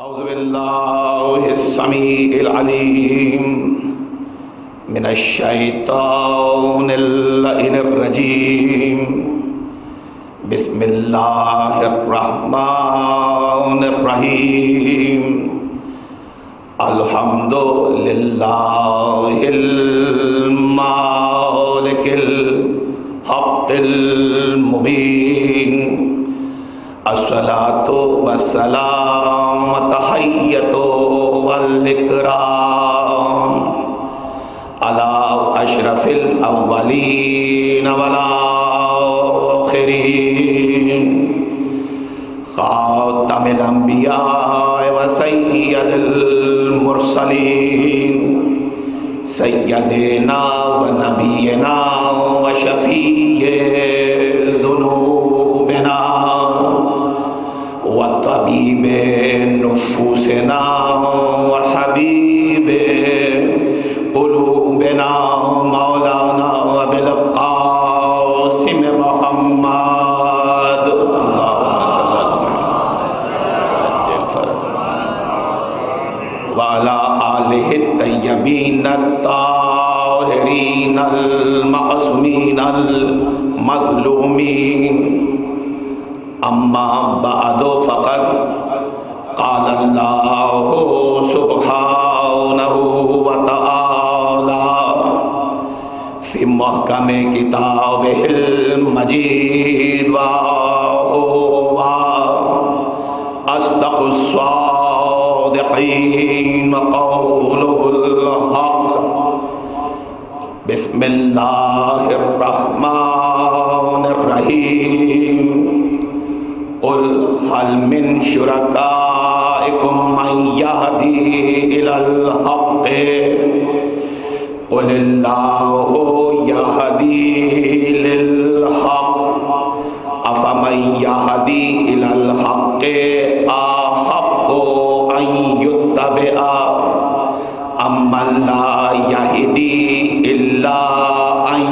اعوذ باللہ السمیع العلیم من الشیطان اللعین الرجیم بسم اللہ الرحمن الرحیم الحمد للہ المالک الحق المبین الصلاۃ والسلام تحیۃ والاکرام علی اشرف الاولین والآخرین خاتم الانبیاء وسید المرسلین سیدنا ونبینا وشفیع ذنوبنا وطبیب نفوسنا وحبیب قلوبنا مولانا ابوالقاسم محمد اللہم صلی اللہ وعلی آلہ الطیبین الطاہرین المعصومین المظلومین اما بعد فقد قال اللہ سبحانہ وتعالی فی محکم کتابہ المجید وهو اصدق الصادقین وقولہ الحق بسم اللہ الرحمن الرحیم قل هل من شركائكم من يهدي إلى الحق قل الله يهدي للحق أفمن يهدي إلى الحق أحق أن يتبع أمن لا يهدي إلا أن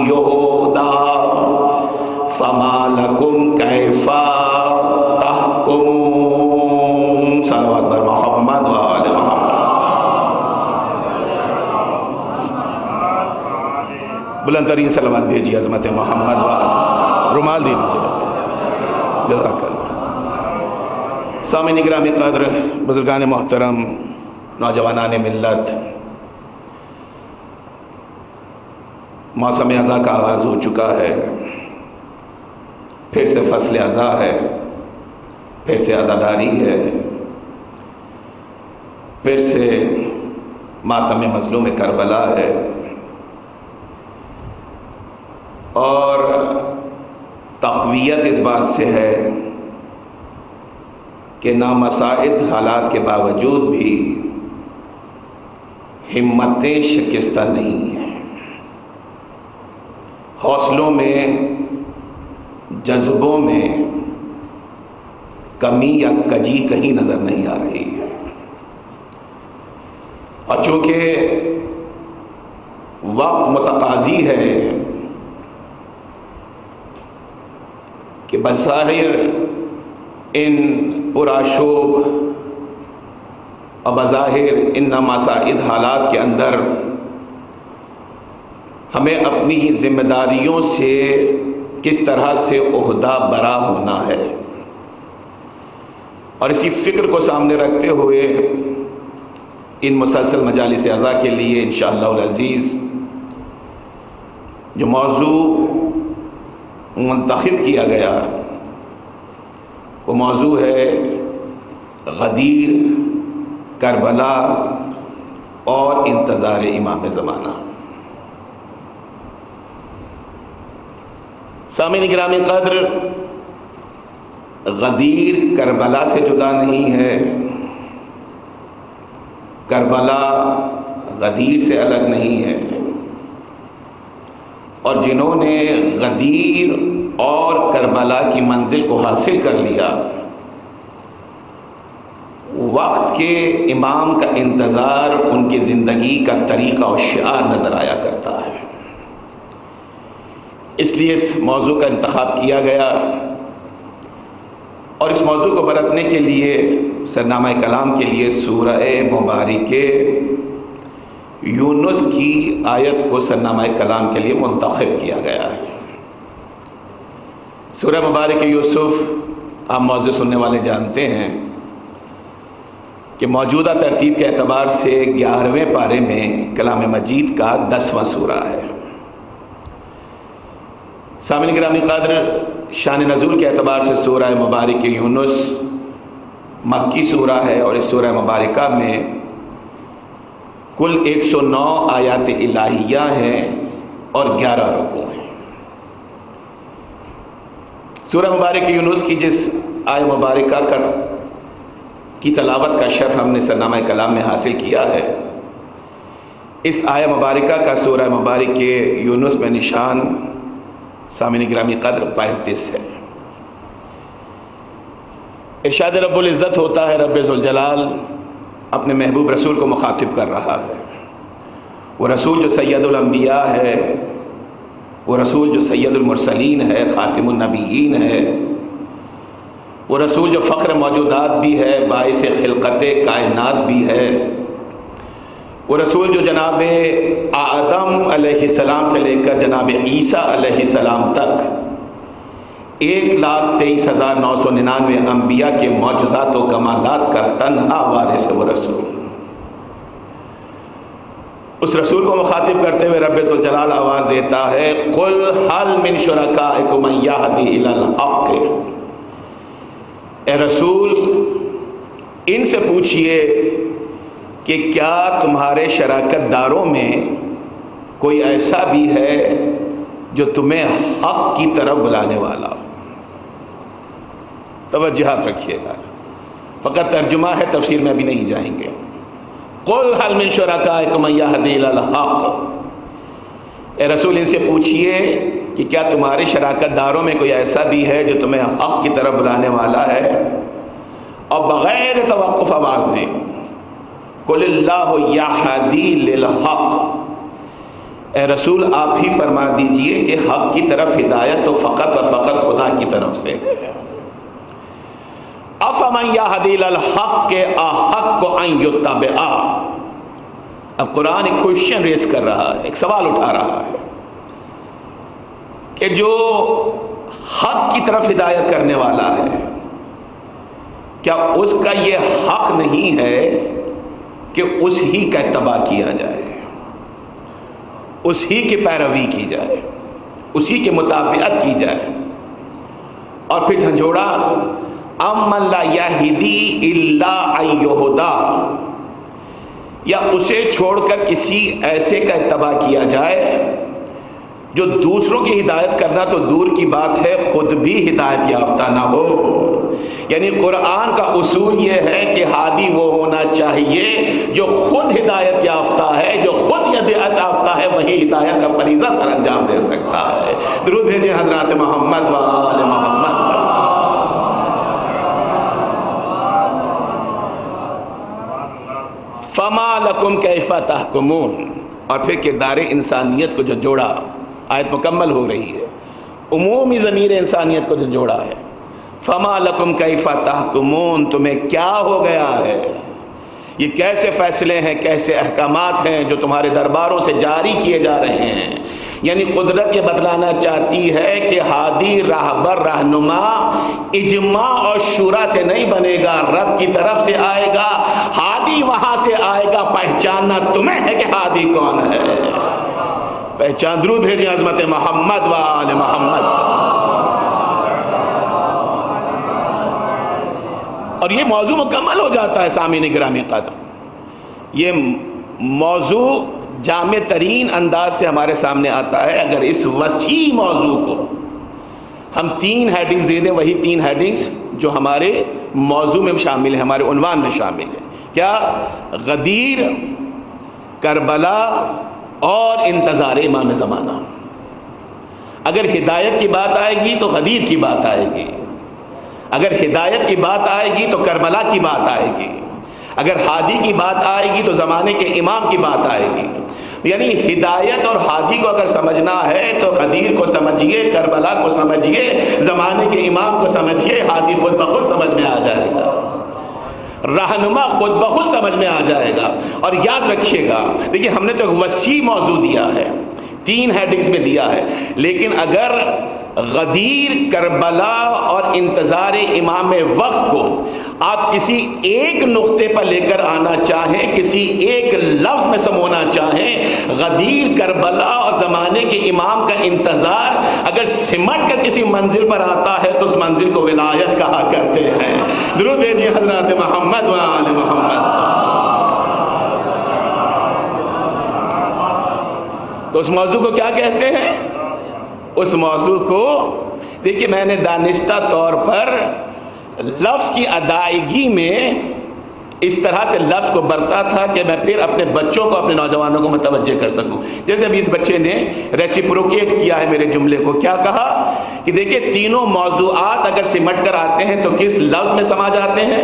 يهدى فما لكم كيف صلوات بر محمد و آل محمد. بلند ترین صلوات بھیجیے عظمت محمد و آل رومال دے دیجیے. جزاک اللہ. سامعین گرامی قدر، بزرگان محترم، نوجوانان ملت، موسم ازاں کا آغاز ہو چکا ہے. پھر سے فصل ازاں ہے، پھر سے عزاداری ہے، پھر سے ماتم مظلوم کربلا ہے، اور تقویت اس بات سے ہے کہ نامساعد حالات کے باوجود بھی ہمتیں شکستہ نہیں ہیں. حوصلوں میں، جذبوں میں کمی یا کجی کہیں نظر نہیں آ رہی ہے. اور چونکہ وقت متقاضی ہے کہ بظاہر ان پرآشوب اور بظاہر ان نامساعد حالات کے اندر ہمیں اپنی ذمہ داریوں سے کس طرح سے عہدہ برا ہونا ہے، اور اسی فکر کو سامنے رکھتے ہوئے ان مسلسل مجالس ازاں کے لیے انشاءاللہ العزیز جو موضوع منتخب کیا گیا وہ موضوع ہے غدیر، کربلا اور انتظار امام زمانہ. سامعین گرامی قدر، غدیر کربلا سے جدا نہیں ہے، کربلا غدیر سے الگ نہیں ہے، اور جنہوں نے غدیر اور کربلا کی منزل کو حاصل کر لیا، وقت کے امام کا انتظار ان کی زندگی کا طریقہ اور شعار نظر آیا کرتا ہے. اس لیے اس موضوع کا انتخاب کیا گیا، اور اس موضوع کو برتنے کے لیے سرنامہ کلام کے لیے سورہ مبارک یونس کی آیت کو سرنامہ کلام کے لیے منتخب کیا گیا ہے۔ سورہ مبارک یوسف آپ موضوع سننے والے جانتے ہیں کہ موجودہ ترتیب کے اعتبار سے 11ویں پارے میں کلام مجید کا 10واں سورہ ہے۔ سامعین گرامی قدر، شان نزول کے اعتبار سے سورہ مبارک یونس مکی سورہ ہے، اور اس سورہ مبارکہ میں کل 109 آیات الہیہ ہیں اور 11 رکوع ہیں۔ سورہ مبارک یونس کی جس آیہ مبارکہ کی تلاوت کا شرف ہم نے سرنامہ کلام میں حاصل کیا ہے، اس آیہ مبارکہ کا سورہ مبارک یونس میں نشان سامعین گرامی قدر 35 ہے۔ ارشاد رب العزت ہوتا ہے، رب ذوالجلال اپنے محبوب رسول کو مخاطب کر رہا ہے۔ وہ رسول جو سید الانبیاء ہے، وہ رسول جو سید المرسلین ہے، خاتم النبیین ہے، وہ رسول جو فخر موجودات بھی ہے، باعث خلقت کائنات بھی ہے، وہ رسول جو جناب آدم علیہ السلام سے لے کر جناب عیسیٰ علیہ السلام تک 1,23,999 انبیاء کے معجزات و کمالات کا تنہا وارث ہے وہ رسول۔ اس رسول کو مخاطب کرتے ہوئے رب ذوالجلال آواز دیتا ہے، قل هل من شرکائکم من یہدی الی الحق۔ اے رسول، ان سے پوچھئے کہ کیا تمہارے شراکت داروں میں کوئی ایسا بھی ہے جو تمہیں حق کی طرف بلانے والا ہو۔ توجہات رکھیے گا، فقط ترجمہ ہے، تفسیر میں ابھی نہیں جائیں گے۔ قل هل من شرکائکم من یہدی الی الحق۔ اے رسول، ان سے پوچھئے کہ کیا تمہارے شراکت داروں میں کوئی ایسا بھی ہے جو تمہیں حق کی طرف بلانے والا ہے، اور بغیر توقف آواز دے، قل اللہ یہدی للحق۔ اے رسول، آپ ہی فرما دیجئے کہ حق کی طرف ہدایت تو فقط اور فقط خدا کی طرف سے ہے۔ افمن یہدی للحق احق ان یتبع۔ اب قرآن ایک کوشچن ریز کر رہا ہے، ایک سوال اٹھا رہا ہے کہ جو حق کی طرف ہدایت کرنے والا ہے، کیا اس کا یہ حق نہیں ہے کہ اس ہی کا اتباع کیا جائے، اس ہی کی پیروی کی جائے، اسی کے مطابقت کی جائے؟ اور پھر جھنجھوڑا، امن لا یہدی الا ان یہدی، یا اسے چھوڑ کر کسی ایسے کا اتباع کیا جائے جو دوسروں کی ہدایت کرنا تو دور کی بات ہے، خود بھی ہدایت یافتہ نہ ہو۔ یعنی قرآن کا اصول یہ ہے کہ ہادی وہ ہونا چاہیے جو خود ہدایت یافتہ ہے، جو خود ہدایت یافتہ ہے وہی ہدایت کا فریضہ سر انجام دے سکتا ہے۔ درود بھیجیں حضرات محمد و آل محمد۔ فما لکم کیف تحکمون۔ اور پھر کردار انسانیت کو جو جوڑا، آیت مکمل ہو رہی ہے، عمومی ضمیر انسانیت کو جو جوڑا ہے، فما لکم کیف تحکمون، تمہیں کیا ہو گیا ہے؟ یہ کیسے فیصلے ہیں، کیسے احکامات ہیں جو تمہارے درباروں سے جاری کیے جا رہے ہیں؟ یعنی قدرت یہ بتلانا چاہتی ہے کہ ہادی راہبر رہنما اجماع اور شورا سے نہیں بنے گا، رب کی طرف سے آئے گا، ہادی وہاں سے آئے گا۔ پہچاننا تمہیں ہے کہ ہادی کون ہے، پہچان۔ درود بھیجیں عظمت محمد و آل محمد۔ اور یہ موضوع مکمل ہو جاتا ہے سامعین گرامی قدر۔ یہ موضوع جامع ترین انداز سے ہمارے سامنے آتا ہے۔ اگر اس وسیع موضوع کو ہم 3 ہیڈنگز دے دیں، وہی 3 ہیڈنگز جو ہمارے موضوع میں شامل ہیں، ہمارے عنوان میں شامل ہیں، کیا؟ غدیر، کربلا اور انتظار امام زمانہ۔ اگر ہدایت کی بات آئے گی تو غدیر کی بات آئے گی، اگر ہدایت کی بات آئے گی تو کربلا کی بات آئے گی، اگر ہادی کی بات آئے گی تو زمانے کے امام کی بات آئے گی۔ یعنی ہدایت اور ہادی کو اگر سمجھنا ہے تو غدیر کو سمجھیے، کربلا کو سمجھیے، زمانے کے امام کو سمجھیے، ہادی خود بخود سمجھ میں آ جائے گا۔ رہنما خود بخود سمجھ میں آ جائے گا۔ اور یاد رکھیے گا، دیکھیے ہم نے تو ایک وسیع موضوع دیا ہے، 3 ہیڈنگز میں دیا ہے، لیکن اگر غدیر، کربلا اور انتظار امام وقت کو آپ کسی ایک نقطے پر لے کر آنا چاہیں، کسی ایک لفظ میں سمونا چاہیں، غدیر، کربلا اور زمانے کے امام کا انتظار اگر سمٹ کر کسی منزل پر آتا ہے تو اس منزل کو ولایت کہا کرتے ہیں۔ درود بھیجیے حضرات محمد و آل محمد۔ تو اس موضوع کو کیا کہتے ہیں؟ اس موضوع کو دیکھیے، میں نے دانستہ طور پر لفظ کی ادائیگی میں اس طرح سے لفظ کو برتا تھا کہ میں پھر اپنے بچوں کو، اپنے نوجوانوں کو متوجہ کر سکوں۔ جیسے ابھی اس بچے نے ریسیپروکیٹ کیا ہے میرے جملے کو، کیا کہا کہ دیکھیے تینوں موضوعات اگر سمٹ کر آتے ہیں تو کس لفظ میں سما جاتے ہیں؟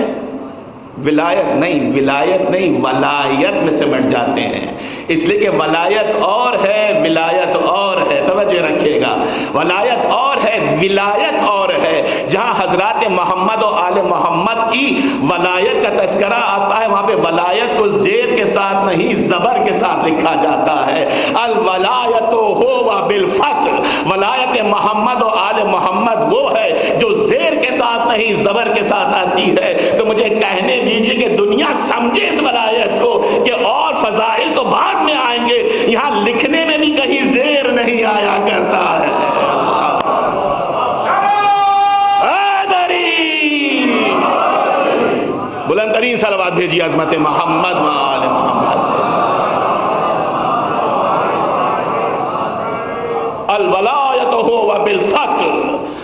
ولایت نہیں، ولایت نہیں، ولایت میں سمٹ جاتے ہیں۔ اس لیے کہ ولایت اور ہے، ولایت اور ہے، توجہ رکھیے گا، ولایت اور ہے، ولایت اور ہے۔ جہاں حضرات محمد و آل محمد کی ولایت کا تذکرہ آتا ہے، وہاں پہ ولایت کو زیر کے ساتھ نہیں، زبر کے ساتھ لکھا جاتا ہے۔ الولایت ہوا بالفتح، ولایت محمد و آل محمد وہ ہے جو زیر کے ساتھ نہیں، زبر کے ساتھ آتی ہے۔ تو مجھے کہنے دیجئے کہ دنیا سمجھے اس ولایت کو کہ اور فضائل تو بعد میں آئیں گے، یہاں لکھنے میں بھی کہیں زیر نہیں آیا کرتا ہے۔ بلند ترین صلوات بھیجیے عظمت محمد و آل محمد۔ الولایت ہوا بالفتح،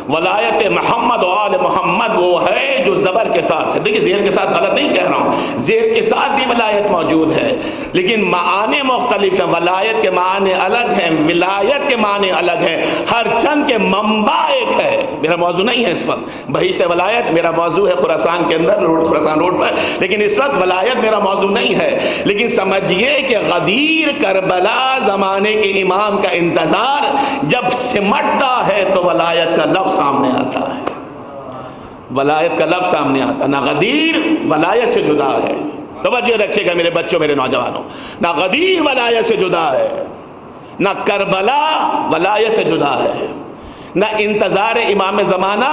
ولایت محمد و آل محمد وہ ہے جو زبر کے ساتھ ہے۔ دیکھیں زیر کے ساتھ غلط نہیں کہہ رہا ہوں، زیر کے ساتھ بھی ولایت موجود ہے، لیکن معانی مختلف ہیں۔ ولایت کے معنی الگ ہیں، ولایت کے معنی الگ ہیں، ہر چند کے منبع ایک ہے۔ میرا موضوع نہیں ہے اس وقت بہشت ولایت، میرا موضوع ہے خراسان کے اندر، خراسان روڈ پر، لیکن اس وقت ولایت میرا موضوع نہیں ہے۔ لیکن سمجھیے کہ غدیر، کربلا، زمانے کے امام کا انتظار جب سمٹتا ہے تو ولایت کا لفظ سامنے آتا ہے، ولایت کا لفظ سامنے آتا ہے۔ نہ غدیر ولایت سے جدا ہے، توجہ رکھیے گا میرے بچوں، میرے نوجوانوں، نہ غدیر ولایت سے جدا ہے، نہ کربلا ولایت سے جدا ہے، نہ انتظار امام زمانہ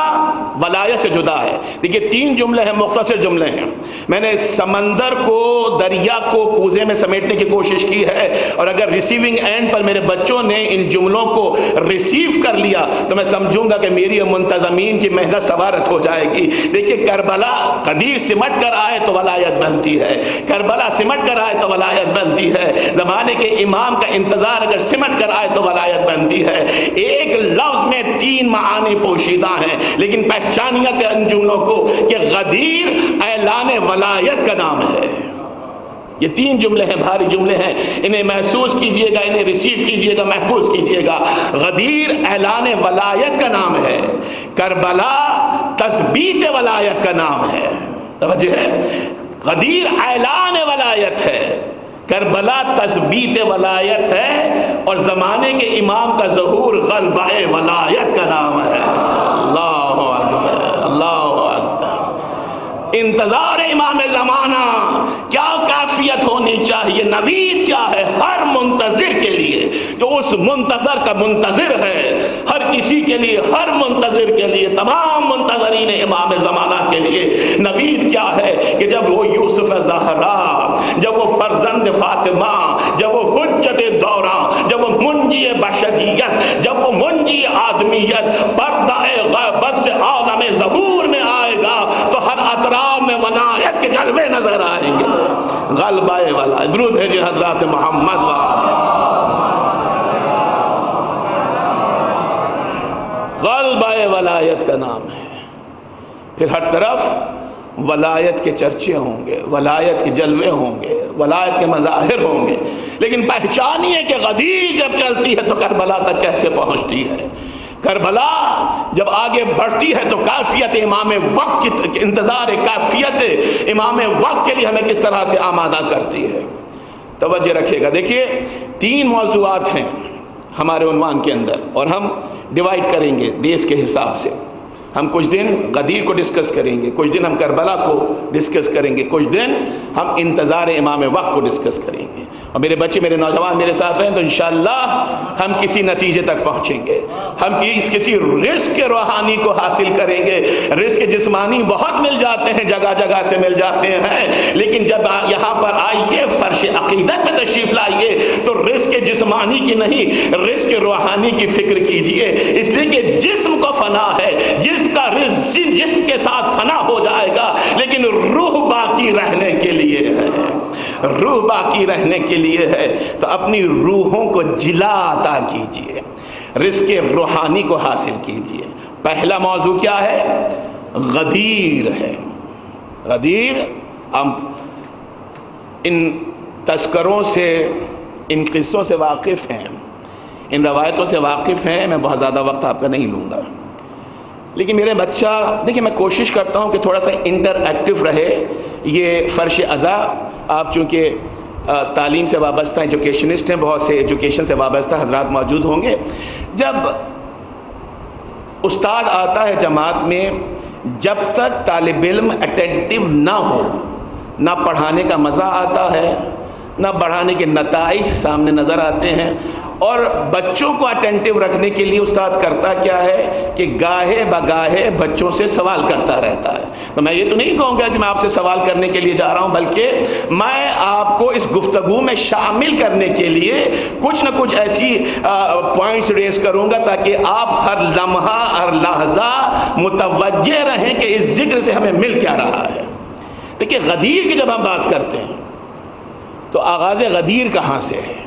ولایت سے جدا ہے۔ دیکھیے 3 جملے ہیں، مختصر جملے ہیں، میں نے سمندر کو، دریا کو کوزے میں سمیٹنے کی کوشش کی ہے، اور اگر ریسیونگ اینڈ پر میرے بچوں نے ان جملوں کو ریسیو کر لیا تو میں سمجھوں گا کہ میری منتظمین کی محنت سوارت ہو جائے گی۔ دیکھیے کربلا، قدیر سمٹ کر آئے تو ولایت بنتی ہے، کربلا سمٹ کر آئے تو ولایت بنتی ہے، زمانے کے امام کا انتظار اگر سمٹ کر آئے تو ولایت بنتی ہے۔ ایک لفظ میں 3 معانی پوشیدہ ہیں، لیکن پہچانیے کہ ان جملوں کو کہ غدیر اعلان ولایت کا نام ہے۔ یہ 3 جملے ہیں، بھاری جملے ہیں، انہیں محسوس کیجئے گا، انہیں ریسیو کیجئے گا، محفوظ کیجئے گا۔ غدیر اعلان ولایت کا نام ہے، کربلا تثبیت ولایت کا نام ہے۔ توجہ ہے، غدیر اعلان ولایت ہے، کربلا تثبیت ولایت ہے، اور زمانے کے امام کا ظہور غلبہ ولایت کا نام ہے۔ اللہ اکبر، اللہ اکبر۔ انتظار امام زمانہ کیا کیفیت ہونی چاہیے، نوید کیا ہے ہر منتظر کے لیے، جو اس منتظر کا منتظر ہے، ہر کسی کے لیے، ہر منتظر کے لیے، تمام منتظرین امام زمانہ کے لیے نوید کیا ہے کہ جب وہ یوسف زہرا، جب وہ فرزند فاطمہ، جب وہ حجت دوراں، جب وہ منجی بشریت، جب وہ منجی آدمیت پردہ غیبت سے عالم ظہور میں آئے گا تو ہر اطراف میں ولایت کے جلوے نظر آئیں گے۔ غلبہ والا، درود بھیجے حضرات محمد غلبہ ولایت کا نام ہے۔ پھر ہر طرف ولایت کے چرچے ہوں گے، ولایت کے جلوے ہوں گے، ولایت کے مظاہر ہوں گے، لیکن پہچانیے کہ غدیر جب چلتی ہے تو کربلا تک کیسے پہنچتی ہے۔ کربلا جب آگے بڑھتی ہے تو کیفیت امام وقت کی انتظار، کیفیت امام وقت کے لیے ہمیں کس طرح سے آمادہ کرتی ہے۔ توجہ رکھیے گا، دیکھیے 3 موضوعات ہیں ہمارے عنوان کے اندر، اور ہم ڈیوائیڈ کریں گے ڈیز کے حساب سے۔ ہم کچھ دن غدیر کو ڈسکس کریں گے، کچھ دن ہم کربلا کو ڈسکس کریں گے، کچھ دن ہم انتظار امام وقت کو ڈسکس کریں گے. اور میرے بچے، میرے نوجوان میرے ساتھ رہیں تو انشاءاللہ ہم کسی نتیجے تک پہنچیں گے. ہم کسی رزق روحانی کو حاصل کریں گے. رزق جسمانی بہت مل جاتے ہیں، جگہ جگہ سے مل جاتے ہیں، لیکن جب یہاں پر آئیے، فرش عقیدت میں تشریف لائیے تو رزق جسمانی کی نہیں، رزق روحانی کی فکر کیجئے. اس لیے کہ جسم کو فنا ہے، جسم کا رزق جسم کے ساتھ فنا ہو جائے گا، لیکن روح باقی رہنے کے لیے ہے. روح باقی رہنے کے لیے ہے. تو اپنی روحوں کو جلا عطا کیجئے، رزق روحانی کو حاصل کیجئے. پہلا موضوع کیا ہے؟ غدیر ہے. غدیر. ہم ان تذکروں سے، ان قصوں سے واقف ہیں، ان روایتوں سے واقف ہیں. میں بہت زیادہ وقت آپ کا نہیں لوں گا، لیکن میرے بچہ دیکھیں، میں کوشش کرتا ہوں کہ تھوڑا سا انٹر ایکٹیو رہے یہ فرش ازا. آپ چونکہ تعلیم سے وابستہ ایجوکیشنسٹ ہیں، بہت سے ایجوکیشن سے وابستہ حضرات موجود ہوں گے. جب استاد آتا ہے جماعت میں، جب تک طالب علم اٹینٹیو نہ ہو، نہ پڑھانے کا مزہ آتا ہے، نہ پڑھانے کے نتائج سامنے نظر آتے ہیں. اور بچوں کو اٹینٹیو رکھنے کے لیے استاد کرتا کیا ہے کہ گاہے بگاہے بچوں سے سوال کرتا رہتا ہے. تو میں یہ تو نہیں کہوں گا کہ میں آپ سے سوال کرنے کے لیے جا رہا ہوں، بلکہ میں آپ کو اس گفتگو میں شامل کرنے کے لیے کچھ نہ کچھ ایسی پوائنٹس ریز کروں گا تاکہ آپ ہر لمحہ ہر لحظہ متوجہ رہیں کہ اس ذکر سے ہمیں مل کیا رہا ہے. دیکھیے، غدیر کی جب ہم بات کرتے ہیں تو آغاز غدیر کہاں سے ہے؟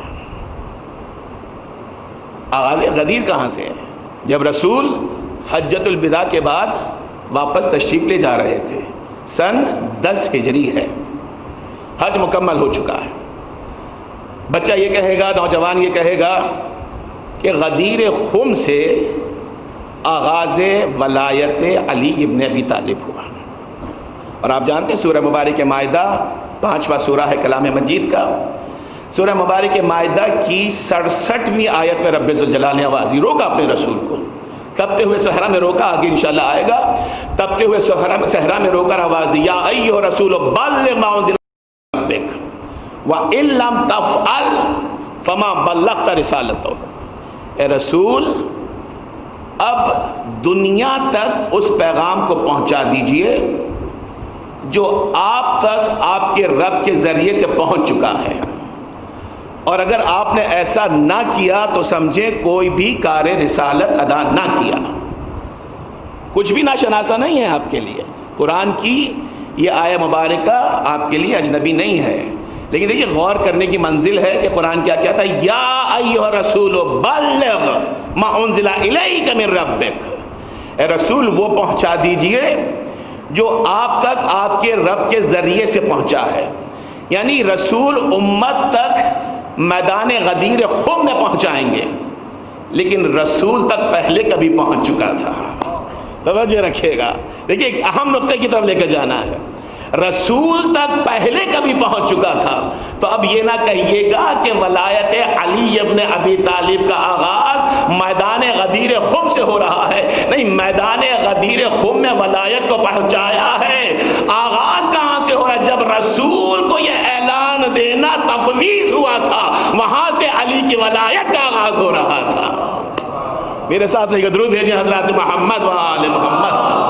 آغاز غدیر کہاں سے ہے؟ جب رسول حجۃ الوداع کے بعد واپس تشریف لے جا رہے تھے، سن 10 ہجری ہے، حج مکمل ہو چکا ہے. بچہ یہ کہے گا، نوجوان یہ کہے گا کہ غدیر خم سے آغاز ولایت علی ابن ابی طالب ہوا. اور آپ جانتے ہیں سورہ مبارک مائدہ 5واں سورہ ہے کلام مجید کا. سورہ مبارک مائدہ کی 67ویں آیت میں رب ذوالجلال نے آوازی روکا اپنے رسول کو. تبتے ہوئے صحرا میں روکا، آگے انشاءاللہ آئے گا. تبتے ہوئے صحرا میں روکا آواز دی، یا ایھا رسول بلغ ما انزل من ربک وان لم تفعل فما بلغت رسالتہ. اے رسول، اب دنیا تک اس پیغام کو پہنچا دیجئے جو آپ تک آپ کے رب کے ذریعے سے پہنچ چکا ہے، اور اگر آپ نے ایسا نہ کیا تو سمجھیں کوئی بھی کار رسالت ادا نہ کیا. کچھ بھی ناشناسا نہیں ہے آپ کے لیے. قرآن کی یہ آیہ مبارکہ آپ کے لیے اجنبی نہیں ہے، لیکن دیکھیے غور کرنے کی منزل ہے کہ قرآن کیا کہتا ہے، یا ایھا رسول بلغ ما انزل الیک من ربک. اے رسول، وہ پہنچا دیجئے جو آپ تک آپ کے رب کے ذریعے سے پہنچا ہے. یعنی رسول امت تک میدان غدیر خم میں پہنچائیں گے، لیکن رسول تک پہلے کبھی پہنچ چکا تھا. توجہ رکھیے گا، دیکھیے ایک اہم نقطے کی طرف لے کر جانا ہے. رسول تک پہلے کبھی پہنچ چکا تھا. تو اب یہ نہ کہیے گا کہ ولایت علی ابن ابی طالب کا آغاز میدان غدیر خم سے ہو رہا ہے. نہیں، میدان غدیر خم میں ولایت کو پہنچایا ہے. آغاز کہاں سے ہو رہا ہے؟ جب رسول کو یہ اعلان دینا تفویض ہوا تھا، وہاں سے علی کی ولایت کا آغاز ہو رہا تھا. میرے ساتھ رہیے گا، درود بھیجیں حضرات محمد و آل محمد.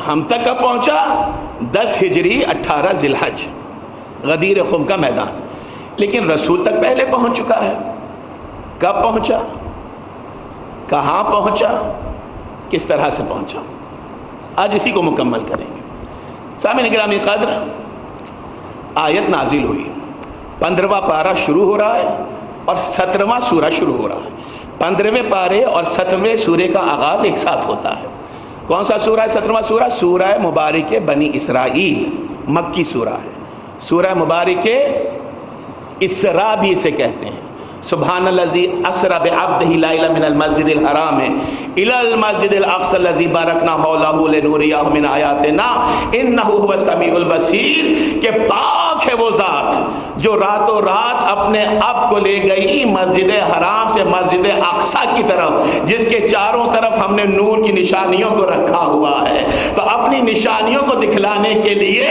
ہم تک کب پہنچا؟ 10 ہجری 18 ذی الحج، غدیر خم کا میدان. لیکن رسول تک پہلے پہنچ چکا ہے. کب پہنچا؟ کہاں پہنچا؟ کس طرح سے پہنچا؟ آج اسی کو مکمل کریں گے. سامعین گرامی قدر، آیت نازل ہوئی، 15واں پارہ شروع ہو رہا ہے اور 17واں سورہ شروع ہو رہا ہے. 15ویں پارے اور 17ویں سورے کا آغاز ایک ساتھ ہوتا ہے. کون سا سورہ ہے 17واں سورہ؟ سورہ مبارک بنی اسرائیل، مکی سورہ ہے. سورہ مبارک اسراء بھی اسے کہتے ہیں. سبحان الذی اسری بعبدہ لیلا من المسجد الحرام الی المسجد الاقصی الذی بارکنا حولہ لنوریہ من آیاتنا انہ هو السمیع البصیر، کہ پاک ہے وہ ذات جو راتوں رات اپنے عبد کو لے گئی مسجد حرام سے مسجد اقصی کی طرف، جس کے چاروں طرف ہم نے نور کی نشانیوں کو رکھا ہوا ہے۔ تو اپنی نشانیوں کو دکھلانے کے لیے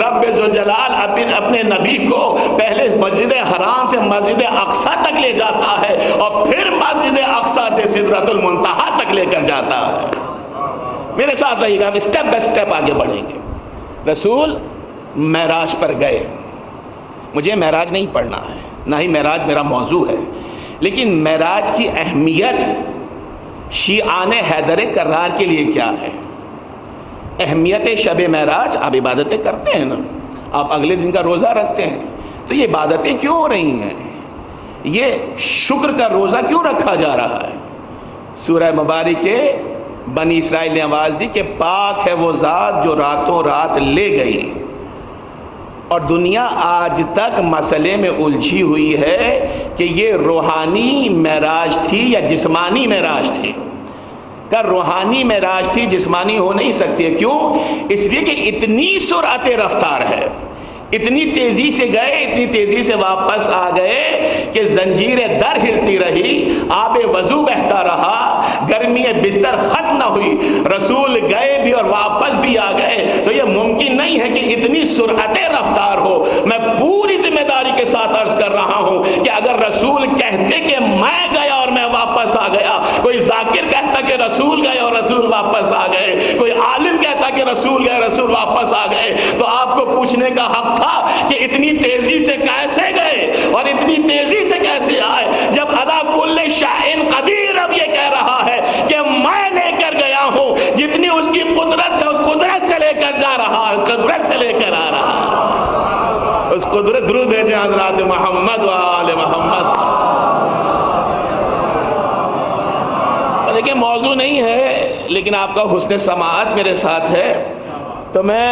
رب ذوالجلال اپنے نبی کو پہلے مسجد حرام سے مسجد اقصی تک لے جاتا ہے اور پھر مسجد اقصی سے سدرۃ المنتہا تک لے کر جاتا ہے۔ میرے ساتھ رہیے گا، ہم اسٹیپ بائی اسٹیپ آگے بڑھیں گے۔ رسول معراج پر گئے، مجھے معراج نہیں پڑھنا ہے، نہ ہی معراج میرا موضوع ہے، لیکن معراج کی اہمیت شیعان حیدر کرار کے لیے کیا ہے؟ اہمیت شب معراج، آپ عبادتیں کرتے ہیں نا، آپ اگلے دن کا روزہ رکھتے ہیں، تو یہ عبادتیں کیوں ہو رہی ہیں؟ یہ شکر کا روزہ کیوں رکھا جا رہا ہے؟ سورہ مبارک کے بنی اسرائیل نے آواز دی کہ پاک ہے وہ ذات جو راتوں رات لے گئی، اور دنیا آج تک مسئلے میں الجھی ہوئی ہے کہ یہ روحانی معراج تھی یا جسمانی معراج تھی۔ کہ روحانی معراج تھی، جسمانی ہو نہیں سکتی ہے۔ کیوں؟ اس لیے کہ اتنی سرعت رفتار ہے، اتنی تیزی سے گئے، اتنی تیزی سے واپس آ گئے کہ زنجیر در ہلتی رہی، آب وضو بہتا رہا، گرمی بستر ختم نہ ہوئی، رسول گئے بھی اور واپس بھی آ گئے۔ تو یہ ممکن نہیں ہے کہ اتنی سرعت رفتار ہو۔ میں پوری ذمہ داری کے ساتھ عرض کر رہا ہوں کہ اگر رسول کہتے کہ میں گیا اور میں واپس آ گیا، کوئی ذاکر کہتا کہ رسول گئے اور رسول واپس آ گئے، کوئی عالم کہتا کہ رسول گئے رسول واپس آ گئے، تو آپ کو پوچھنے کا حق تھا کہ اتنی تیزی سے کیسے گئے اور اتنی تیزی سے کیسے آئے، جب علی کل شیء قدیر اب یہ کہہ رہا ہے کہ میں لے کر گیا ہوں، جتنی اس کی قدرت ہے اس قدرت سے لے کر جا رہا ہے، اس قدرت سے لے کر آ رہا ہے۔ اس قدرت، درود ہے جہاں حضرات محمد و آل محمد۔ دیکھیں موضوع نہیں ہے، لیکن آپ کا حسن سماعت میرے ساتھ ہے، تو میں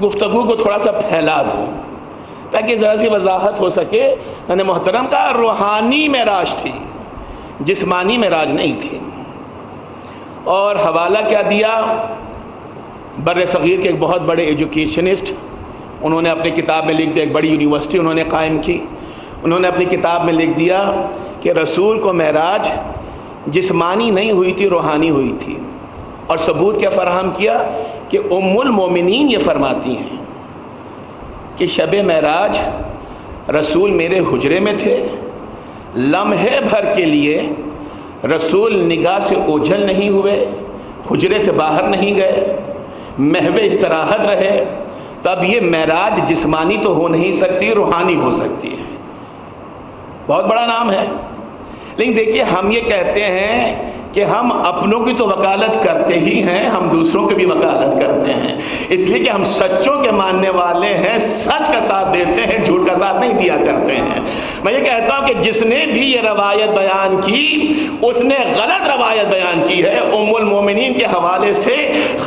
گفتگو کو تھوڑا سا پھیلا دوں تاکہ ذرا سی وضاحت ہو سکے۔ میں نے محترم کا روحانی معراج تھی، جسمانی معراج نہیں تھی۔ اور حوالہ کیا دیا؟ بر صغیر کے ایک بہت بڑے ایجوکیشنسٹ، انہوں نے اپنی کتاب میں لکھ دیا، ایک بڑی یونیورسٹی انہوں نے قائم کی، انہوں نے اپنی کتاب میں لکھ دیا کہ رسول کو معراج جسمانی نہیں ہوئی تھی، روحانی ہوئی تھی۔ اور ثبوت کیا فراہم کیا کہ ام المومنین یہ فرماتی ہیں کہ شب معراج رسول میرے حجرے میں تھے، لمحے بھر کے لیے رسول نگاہ سے اوجھل نہیں ہوئے، حجرے سے باہر نہیں گئے، محو استراحت رہے۔ تب یہ معراج جسمانی تو ہو نہیں سکتی، روحانی ہو سکتی ہے۔ بہت بڑا نام ہے، لیکن دیکھیے ہم یہ کہتے ہیں کہ ہم اپنوں کی تو وکالت کرتے ہی ہیں، ہم دوسروں کی بھی وکالت کرتے ہیں، اس لیے کہ ہم سچوں کے ماننے والے ہیں، سچ کا ساتھ دیتے ہیں، جھوٹ کا ساتھ نہیں دیا کرتے ہیں۔ میں یہ کہتا ہوں کہ جس نے بھی یہ روایت بیان کی اس نے غلط روایت بیان کی ہے۔ ام المومنین کے حوالے سے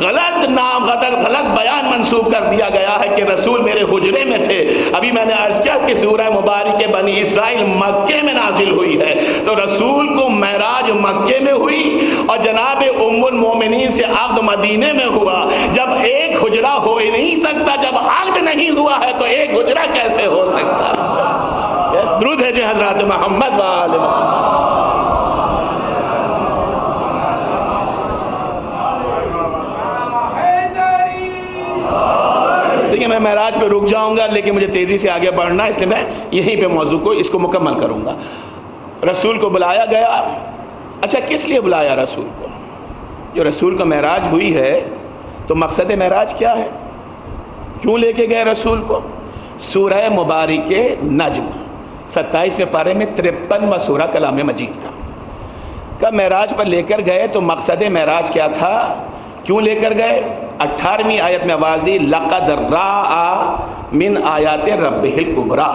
غلط نام، غلط بیان منسوب کر دیا گیا ہے کہ رسول میرے حجرے میں تھے۔ ابھی میں نے عرض کیا کہ سورہ مبارک بنی اسرائیل مکے میں نازل ہوئی ہے، تو رسول کو معراج مکے میں ہوئی اور جناب ام المومنین سے عقد مدینے میں ہوا۔ جب ایک حجرہ ہو ہی نہیں سکتا، جب عقد نہیں ہوا ہے تو ایک حجرہ کیسے ہو سکتا؟ درود ہے جی حضرات محمد و آل محمد۔ دیکھیں میں معراج پہ رک جاؤں گا، لیکن مجھے تیزی سے آگے بڑھنا، اس لیے میں یہیں پہ موضوع کو اس کو مکمل کروں گا۔ رسول کو بلایا گیا۔ اچھا کس لیے بلایا رسول کو؟ جو رسول کو معراج ہوئی ہے تو مقصد معراج کیا ہے؟ کیوں لے کے گئے رسول کو؟ سورہ مبارک نجم 27ویں پارے میں 53واں سورہ کلام مجید کا معراج پر لے کر گئے۔ تو مقصد معراج کیا تھا؟ کیوں لے کر گئے؟ 18ویں آیت میں آواز دی لقد راء من آیات ربہ الکبریٰ۔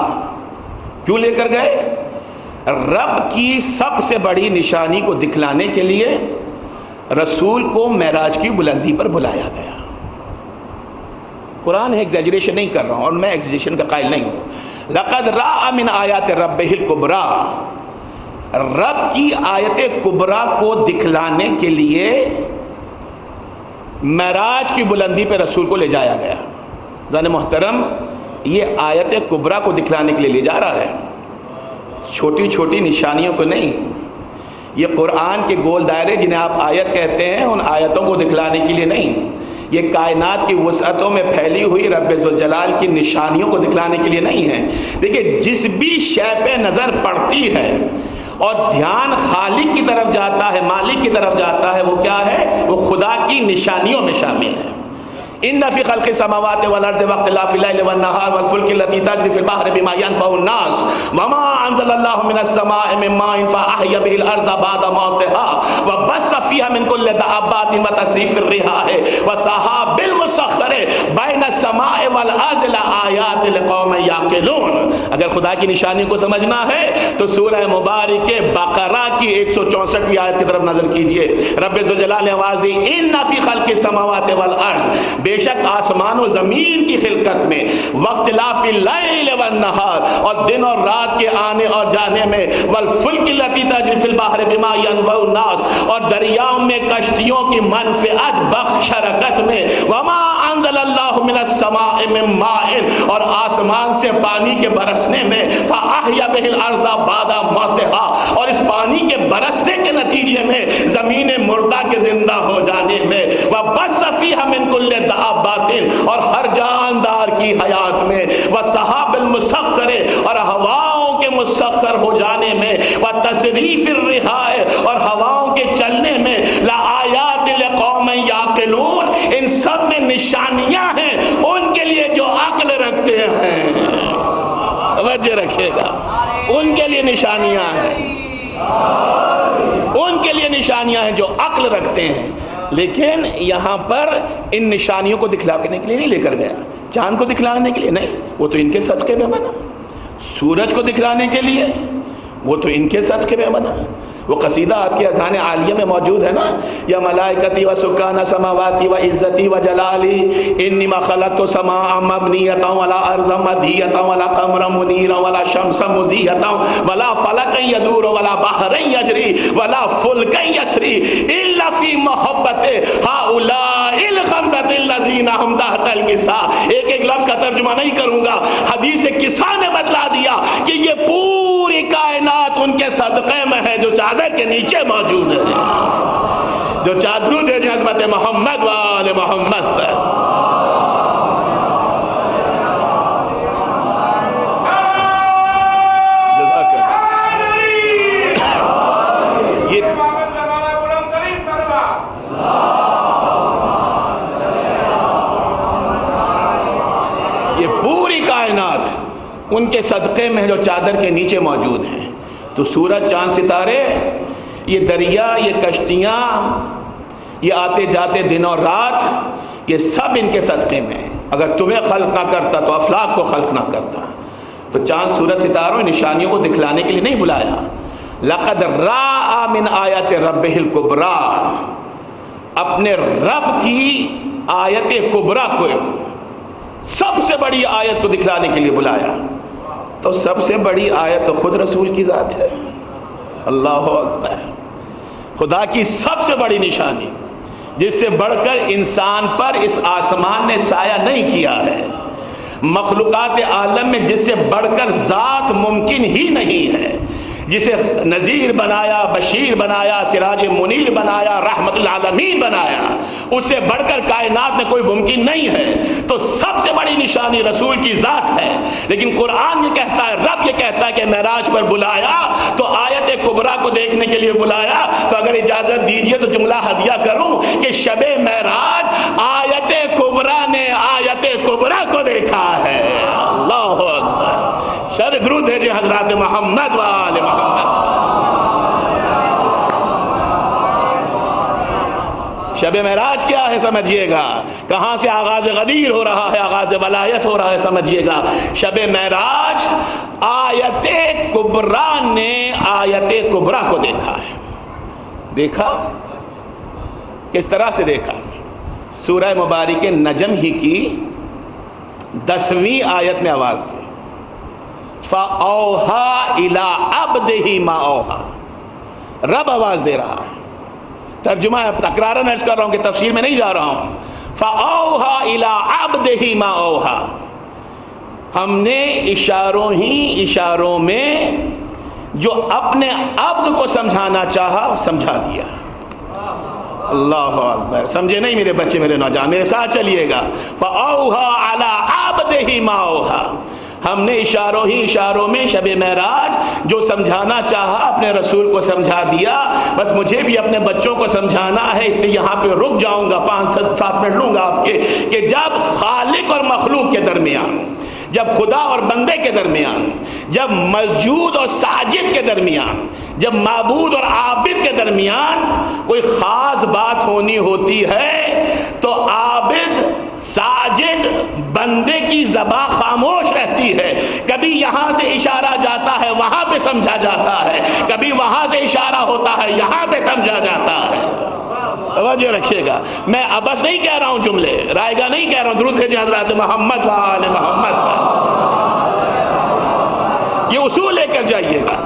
کیوں لے کر گئے؟ رب کی سب سے بڑی نشانی کو دکھلانے کے لیے رسول کو معراج کی بلندی پر بلایا گیا۔ قرآن ہے، ایگزیجریشن نہیں کر رہا ہوں اور میں ایگزیجریشن کا قائل نہیں ہوں۔ لقد راء من آیات ربہ الکبریٰ، رب کی آیت کبریٰ کو دکھلانے کے لیے معراج کی بلندی پہ رسول کو لے جایا گیا. زن محترم، یہ آیت کبریٰ کو دکھلانے کے لیے لے جا رہا ہے، چھوٹی چھوٹی نشانیوں کو نہیں. یہ قرآن کے گول دائرے جنہیں آپ آیت کہتے ہیں، ان آیتوں کو دکھلانے کے لیے نہیں، یہ کائنات کی وسعتوں میں پھیلی ہوئی رب ذوالجلال کی نشانیوں کو دکھلانے کے لیے نہیں ہے. دیکھیں، جس بھی شے پہ نظر پڑتی ہے اور دھیان خالق کی طرف جاتا ہے، مالک کی طرف جاتا ہے، وہ کیا ہے؟ وہ خدا کی نشانیوں میں شامل ہے. ان فی خلق السماوات والارض واختلاف اللیل والنہار والفلک التي تجری فی البحر بما ينفع الناس وما انزل الله من السماء من ماء فاحیا به الارض بعد موتها وبث فيها من كل دابات وتصريف الرياح والسحاب المسخر بین السماء والارض لآیات لقوم یعقلون. اگر خدا کی نشانیوں کو سمجھنا ہے تو سورہ مبارکہ بقرہ کی 164ویں آیت کی طرف نظر کیجئے. رب ذوالجلال نے آواز دی، ان فی خلق السماوات والارض، بے شک آسمان و زمین کی خلقت میں، واختلاف اللیل والنہار، اور دن اور رات کے آنے اور جانے میں، والفلک التی تجری فی البحر بما ينفع الناس، اور دریاؤں میں کشتیوں کی منفعت بخش حرکت میں، وما انزل اللہ من السماء من ماء، اور آسمان سے پانی کے برسنے میں، فاحیا به الارض بعد موتها، اور اس پانی کے برسنے کے نتیجے میں زمین مردہ کے زندہ ہو جانے میں، وبث فیہا من کل داباتن، اور ہر جاندار کی حیات میں، والسحاب المسخر، اور ہواؤں کے مسخر ہو جانے میں، وتصریف الرياح، اور ہواؤں کے چلنے میں، لآیات لقوم یعقلون، ان سب میں نشانیاں ہیں ان کے لیے جو عقل رکھتے ہیں. توجہ رکھیے گا، ان کے لیے نشانیاں ہیں، ان کے لیے نشانیاں ہیں جو عقل رکھتے ہیں. لیکن یہاں پر ان نشانیوں کو دکھلانے کے لیے نہیں لے کر گیا. چاند کو دکھلانے کے لیے نہیں، وہ تو ان کے صدقے میں بنا. سورج کو دکھلانے کے لیے، وہ تو ان کے صدقے میں بنا. وہ قصیدہ آپ کی اذان عالیہ میں موجود ہے نا، یا ملائکتی و سکان سماواتی و عزتی و جلالی انی ما خلقت سماء مبنیتا ولا ارضا مدیتا ولا قمرا منیرا ولا شمسا مزیتا ولا فلکا یدور ولا بحرا یجری ولا فلکا یسری الا فی محبت ہؤلاء الخمسۃ الذین هم تحت الکساء. ایک ایک لفظ کا ترجمہ نہیں کروں گا، حدیث کساء نے بتلا دیا کہ یہ پوری کائنات ان کے صدقے میں ہے جو چادر کے نیچے موجود ہے، جو چادرود ہے حضرت محمد و آل محمد پر. یہ پوری کائنات ان کے صدقے میں جو چادر کے نیچے موجود ہیں. تو سورج، چاند، ستارے، یہ دریا، یہ کشتیاں، یہ آتے جاتے دن اور رات، یہ سب ان کے صدقے میں ہیں. اگر تمہیں خلق نہ کرتا تو افلاک کو خلق نہ کرتا. تو چاند، سورج، ستاروں نشانیوں کو دکھلانے کے لیے نہیں بلایا. لقد راء من آیات ربہ الکبریٰ، اپنے رب کی آیت کبریٰ کو، سب سے بڑی آیت کو دکھلانے کے لیے بلایا. تو سب سے بڑی آیت تو خود رسول کی ذات ہے. اللہ اکبر. خدا کی سب سے بڑی نشانی، جس سے بڑھ کر انسان پر اس آسمان نے سایہ نہیں کیا ہے، مخلوقات عالم میں جس سے بڑھ کر ذات ممکن ہی نہیں ہے، جسے نذیر بنایا، بشیر بنایا، سراج منیر بنایا، رحمت العالمین بنایا، اس سے بڑھ کر کائنات میں کوئی ممکن نہیں ہے. تو سب سے بڑی نشانی رسول کی ذات ہے. لیکن قرآن یہ کہتا ہے، رب یہ کہتا ہے کہ معراج پر بلایا تو آیت کبریٰ کو دیکھنے کے لیے بلایا. تو اگر اجازت دیجئے تو جملہ ہدیہ کروں کہ شب معراج آیت کبریٰ نے آیت کبریٰ کو دیکھا ہے. اللہ اکبر. شر درود ہے جی حضرات محمد و آل محمد. شب معراج کیا ہے سمجھیے گا، کہاں سے آغاز غدیر ہو رہا ہے، آغاز ولایت ہو رہا ہے سمجھیے گا. شب معراج آیت کبریٰ نے آیت کبریٰ کو دیکھا ہے. دیکھا کس طرح سے دیکھا؟ سورہ مبارک نجم ہی کی 10ویں آیت میں آواز دی، فَأَوْحَا إِلَىٰ عَبْدِهِ مَا أَوْحَا. رب آواز دے رہا ہے. ترجمہ تکرارن عرض کر رہا ہوں کہ تفسیر میں نہیں جا رہا ہوں. فَأَوْحَى إِلَىٰ عَبْدِهِ مَا أَوْحَىٰ، ہم نے اشاروں میں جو اپنے عبد کو سمجھانا چاہا سمجھا دیا. اللہ اکبر. سمجھے نہیں میرے بچے میرے نوجوان؟ میرے ساتھ چلیے گا. فَأَوْحَىٰ عَلَىٰ عَبْدِهِ مَا أَوْحَىٰ، ہم نے اشاروں میں شب معراج جو سمجھانا چاہا اپنے رسول کو سمجھا دیا. بس مجھے بھی اپنے بچوں کو سمجھانا ہے، اس لیے یہاں پہ رک جاؤں گا، 5-7 منٹ لوں گا آپ کے، کہ جب خالق اور مخلوق کے درمیان، جب خدا اور بندے کے درمیان، جب مسجود اور ساجد کے درمیان، جب معبود اور عابد کے درمیان کوئی خاص بات ہونی ہوتی ہے تو عابد ساجد بندے کی زبان خاموش رہتی ہے. کبھی یہاں سے اشارہ جاتا ہے وہاں پہ سمجھا جاتا ہے، کبھی وہاں سے اشارہ ہوتا ہے یہاں پہ سمجھا جاتا ہے. توجہ رکھیے گا، میں ابس نہیں کہہ رہا ہوں، جملے رائے گا نہیں کہہ رہا ہوں. درود بھیجیں حضرات محمد و آل محمد پر. یہ اصول لے کر جائیے گا.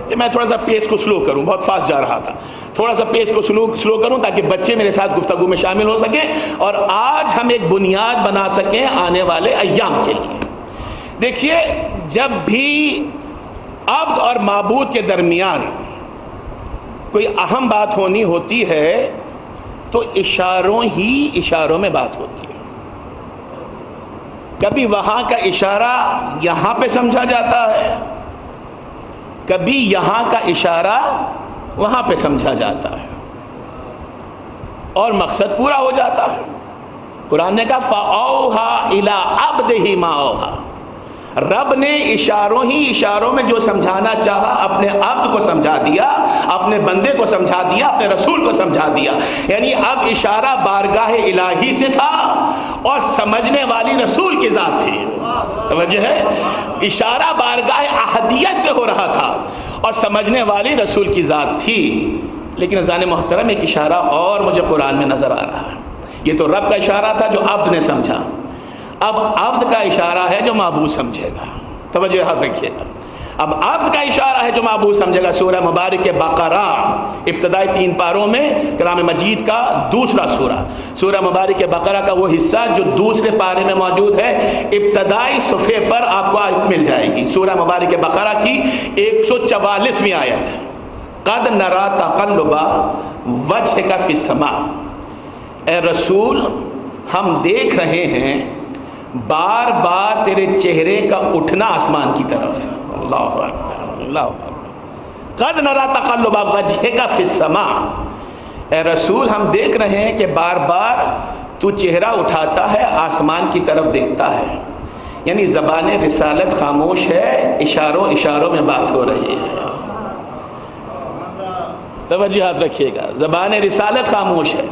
کہ میں تھوڑا سا پیس کو سلو کروں، بہت فاسٹ جا رہا تھا، تھوڑا سا پیس کو سلو کروں تاکہ بچے میرے ساتھ گفتگو میں شامل ہو سکیں اور آج ہم ایک بنیاد بنا سکیں آنے والے ایام کے لیے. دیکھیے، جب بھی عبد اور معبود کے درمیان کوئی اہم بات ہونی ہوتی ہے تو اشاروں میں بات ہوتی ہے. کبھی وہاں کا اشارہ یہاں پہ سمجھا جاتا ہے، کبھی یہاں کا اشارہ وہاں پہ سمجھا جاتا ہے اور مقصد پورا ہو جاتا ہے. قرآن نے کہا فَأَوْحَىٰ إِلَىٰ عَبْدِهِ مَا أَوْحَىٰ، رب نے اشاروں میں جو سمجھانا چاہا اپنے عبد کو سمجھا دیا، اپنے بندے کو سمجھا دیا، اپنے رسول کو سمجھا دیا. یعنی اب اشارہ بارگاہ الہی سے تھا اور سمجھنے والی رسول کی ذات تھی. توجہ ہے، اشارہ بارگاہ احدیت سے ہو رہا تھا اور سمجھنے والی رسول کی ذات تھی. لیکن عزیزان محترم، ایک اشارہ اور مجھے قرآن میں نظر آ رہا ہے. یہ تو رب کا اشارہ تھا جو عبد نے سمجھا، اب عبد کا اشارہ ہے جو معبود سمجھے گا. توجہ یاد رکھیے گا، اب عبد کا اشارہ ہے جو معبود سمجھے گا. سورہ مبارک بقرہ ابتدائی 3 پاروں میں کلام مجید کا دوسرا سورہ مبارک بقرہ کا وہ حصہ جو دوسرے پارے میں موجود ہے، ابتدائی صفحے پر آپ کو آیت مل جائے گی. سورہ مبارک بقرہ کی 144ویں آیت. قد نرا تقلب وجہک فی السماء، اے رسول ہم دیکھ رہے ہیں بار بار تیرے چہرے کا اٹھنا آسمان کی طرف. اللہ اکبر، اللہ اکبر. قد نرا تقلب وجہک فی السماء، اے رسول ہم دیکھ رہے ہیں کہ بار بار تو چہرہ اٹھاتا ہے، آسمان کی طرف دیکھتا ہے. یعنی زبان رسالت خاموش ہے، اشاروں میں بات ہو رہی ہے. توجہ یاد رکھیے گا، زبان رسالت خاموش ہے،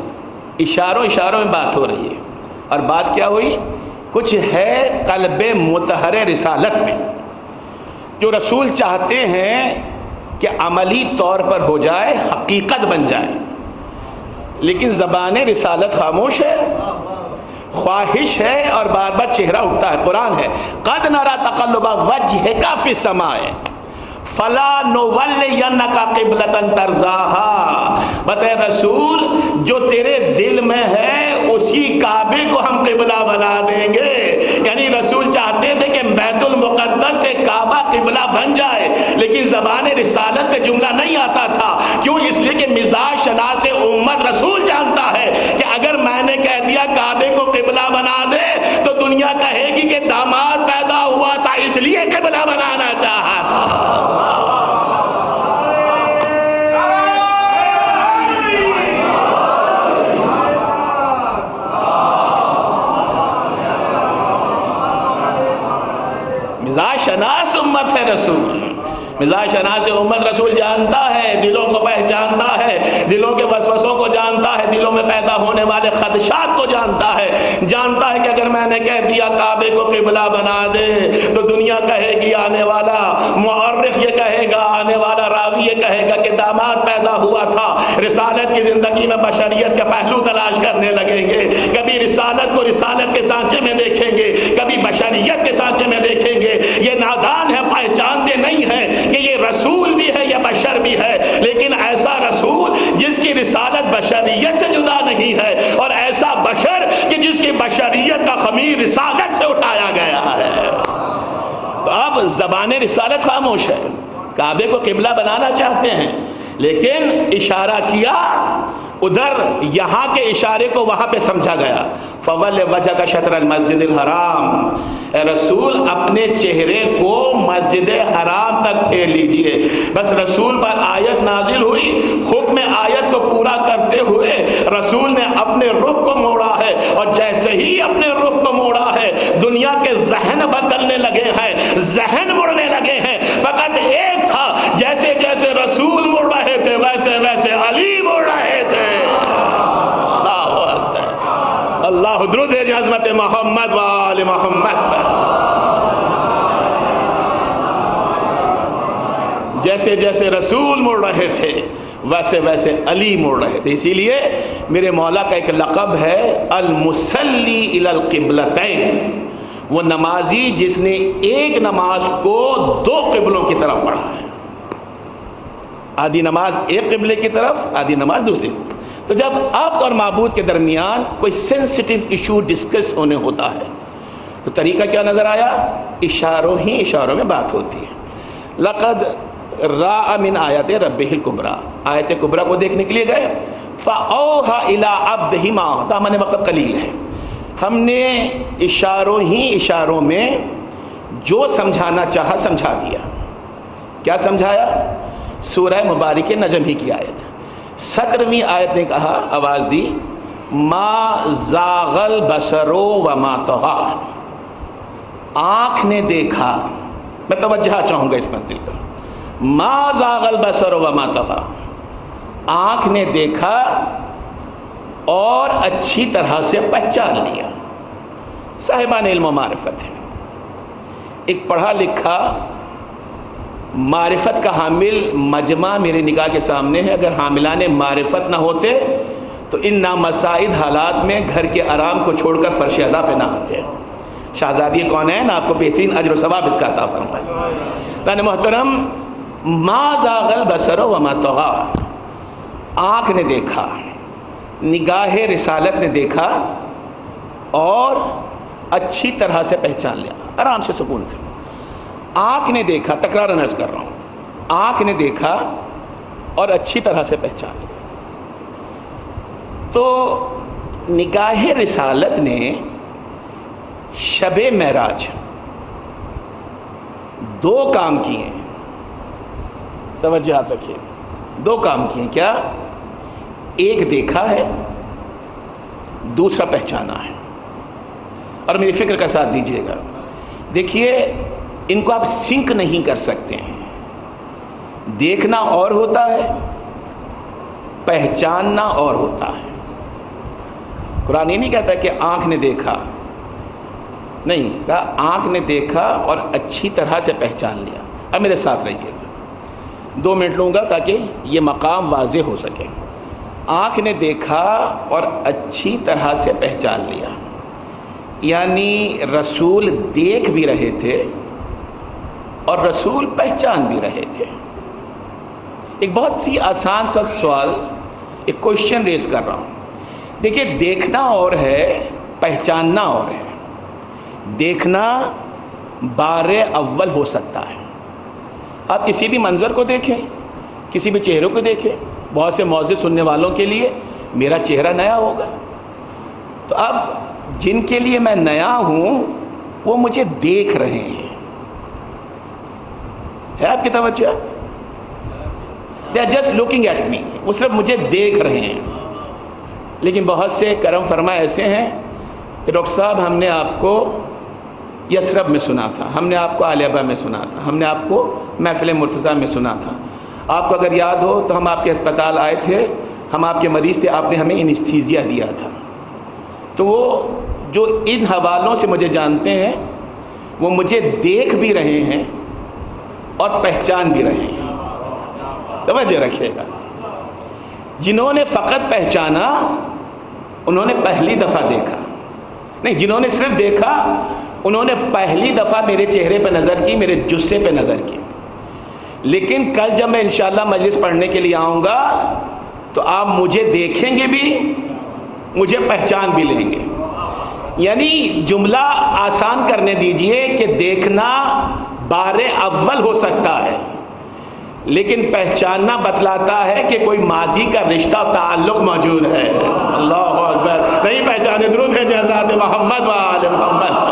اشاروں میں بات ہو رہی ہے. اور بات کیا ہوئی؟ کچھ ہے قلب مطہر رسالت میں جو رسول چاہتے ہیں کہ عملی طور پر ہو جائے، حقیقت بن جائے، لیکن زبان رسالت خاموش ہے، خواہش ہے اور بار بار چہرہ اٹھتا ہے. قرآن ہے قد نرا تقلب وجہک فی السماء فلا نولینک قبلۃ ترضاها، بس اے رسول جو تیرے دل میں ہے اسی کعبے کو ہم قبلہ بنا دیں گے. یعنی رسول چاہتے تھے کہ بیت المقدس سے کعبہ قبلہ بن جائے، لیکن زبان رسالت میں جملہ نہیں آتا تھا. کیوں؟ اس لیے کہ مزاج شناس امت رسول جانتا ہے کہ اگر میں نے کہہ دیا کعبے کو قبلہ بنا دے تو دنیا کہے گی کہ داماد پیدا ہوا تھا اس لیے قبلہ بنانا چاہا تھا. مزاج شناس امت ہے رسول، مزاج شناس امت رسول جانتا ہے، دلوں کو پہچانتا ہے، دلوں کے وسوسوں کو جانتا ہے، دلوں میں پیدا ہونے والے خدشات کو جانتا ہے. جانتا ہے کہ اگر میں نے کہہ دیا کعبے کو قبلہ بنا دے تو دنیا کہے گی، آنے والا مورخ یہ کہے گا، آنے والا راوی یہ کہے گا کہ داماد پیدا ہوا تھا. رسالت کی زندگی میں بشریت کے پہلو تلاش کرنے لگیں گے. کبھی رسالت کو رسالت کے سانچے میں دیکھیں گے، کبھی بشریت کے سانچے میں دیکھیں گے. یہ نادان ہے، پہچانتے نہیں ہیں کہ یہ رسول بھی ہے، یہ بشر بشر بھی ہے، لیکن ایسا رسول جس کی رسالت بشریت سے جدا نہیں ہے، اور ایسا بشر کہ جس کی بشریت کا خمیر رسالت سے اٹھایا گیا ہے۔ تو اب زبان رسالت خاموش ہے، کعبے کو قبلہ بنانا چاہتے ہیں، لیکن اشارہ کیا ادھر، یہاں کے اشارے کو وہاں پہ سمجھا گیا۔ فول وجہ کا شطر المسجد الحرام، اے رسول اپنے چہرے کو مسجد حرام تک پھیر لیجئے۔ بس رسول پر آیت نازل ہوئی، حکم آیت کو پورا کرتے ہوئے رسول نے اپنے رخ کو موڑا ہے، اور جیسے ہی اپنے رخ کو موڑا ہے دنیا کے ذہن بدلنے لگے ہیں، ذہن مڑنے لگے ہیں۔ فقط ایک تھا، جیسے جیسے رسول مڑ رہے تھے ویسے ویسے علی مڑ رہے تھے۔ اللہ درود ہے عظمت محمد و آل محمد پر۔ جیسے جیسے رسول مڑ رہے تھے ویسے ویسے علی مڑ رہے تھے۔ اسی لیے میرے مولا کا ایک لقب ہے المصلی الی القبلتین، وہ نمازی جس نے ایک نماز کو دو قبلوں کی طرف پڑھا ہے، آدھی نماز ایک قبلے کی طرف، آدھی نماز دوسری۔ تو جب آپ اور معبود کے درمیان کوئی سینسٹیو ایشو ڈسکس ہونے ہوتا ہے تو طریقہ کیا نظر آیا؟ اشاروں ہی اشاروں میں بات ہوتی ہے۔ لقد راء من آیات ربہ الکبریٰ، آیت کبریٰ کو دیکھنے کے لیے گئے، فأوحى إلی عبدہ ما، دامن وقت قلیل ہے، ہم نے اشاروں ہی اشاروں میں جو سمجھانا چاہا سمجھا دیا۔ کیا سمجھایا؟ سورہ مبارک نجم ہی کی آیت 17ویں آیت نے کہا، آواز دی، ما زاغ البصر وما طغیٰ، آنکھ نے دیکھا، میں توجہ چاہوں گا اس منزل پر، ما زاغ البصر وما طغیٰ، آنکھ نے دیکھا اور اچھی طرح سے پہچان لیا۔ صاحبان علم و معرفت ہے، ایک پڑھا لکھا معرفت کا حامل مجمع میرے نگاہ کے سامنے ہے۔ اگر حاملان معرفت نہ ہوتے تو ان نامساعد حالات میں گھر کے آرام کو چھوڑ کر فرش عزا پہ نہ آتے۔ شہزادی کونین آپ کو بہترین اجر و ثواب اس کا عطا فرمائے۔ محترم، ما زاغ البصر وما طغیٰ، آنکھ نے دیکھا، نگاہ رسالت نے دیکھا اور اچھی طرح سے پہچان لیا، آرام سے سکون سے۔ آنکھ نے دیکھا، تکرار عرض کر رہا ہوں، آنکھ نے دیکھا اور اچھی طرح سے پہچان لیا۔ تو نگاہ رسالت نے شب معراج دو کام کیے، توجہ رکھیے، دو کام کیے۔ کیا؟ ایک دیکھا ہے، دوسرا پہچانا ہے۔ اور میری فکر کا ساتھ دیجیے گا، دیکھیے ان کو آپ سنک نہیں کر سکتے ہیں۔ دیکھنا اور ہوتا ہے، پہچاننا اور ہوتا ہے۔ قرآن یہ نہیں کہتا کہ آنکھ نے دیکھا، نہیں کہا آنکھ نے دیکھا اور اچھی طرح سے پہچان لیا۔ اب میرے ساتھ رہیے گا، 2 منٹ لوں گا تاکہ یہ مقام واضح ہو سکے۔ آنکھ نے دیکھا اور اچھی طرح سے پہچان لیا، یعنی رسول دیکھ بھی رہے تھے اور رسول پہچان بھی رہے تھے۔ ایک بہت ہی آسان سا سوال، ایک کوشچن ریز کر رہا ہوں۔ دیکھیے، دیکھنا اور ہے، پہچاننا اور ہے۔ دیکھنا بار اول ہو سکتا ہے، آپ کسی بھی منظر کو دیکھیں، کسی بھی چہرے کو دیکھیں۔ بہت سے موضوع سننے والوں کے لیے میرا چہرہ نیا ہوگا، تو اب جن کے لیے میں نیا ہوں وہ مجھے دیکھ رہے ہیں، ہے آپ کی توجہ؟ they are just looking at me، وہ صرف مجھے دیکھ رہے ہیں۔ لیکن بہت سے کرم فرما ایسے ہیں کہ ڈاکٹر صاحب ہم نے آپ کو یثرب میں سنا تھا، ہم نے آپ کو علیبہ میں سنا تھا، ہم نے آپ کو محفل مرتضیٰ میں سنا تھا، آپ کو اگر یاد ہو تو ہم آپ کے اسپتال آئے تھے، ہم آپ کے مریض تھے، آپ نے ہمیں انستھیزیا دیا تھا۔ تو وہ جو ان حوالوں سے مجھے جانتے ہیں وہ مجھے دیکھ بھی رہے ہیں اور پہچان بھی رہے ہیں۔ توجہ رکھیے گا، جنہوں نے فقط پہچانا انہوں نے پہلی دفعہ دیکھا نہیں، جنہوں نے صرف دیکھا انہوں نے پہلی دفعہ میرے چہرے پہ نظر کی، میرے جسے پہ نظر کی۔ لیکن کل جب میں انشاءاللہ مجلس پڑھنے کے لیے آؤں گا تو آپ مجھے دیکھیں گے بھی، مجھے پہچان بھی لیں گے. یعنی جملہ آسان کرنے دیجئے کہ دیکھنا بار اول ہو سکتا ہے، لیکن پہچاننا بتلاتا ہے کہ کوئی ماضی کا رشتہ و تعلق موجود ہے. اللہ اکبر. نہیں پہچانے درود ہے حضرات محمد و آل محمد.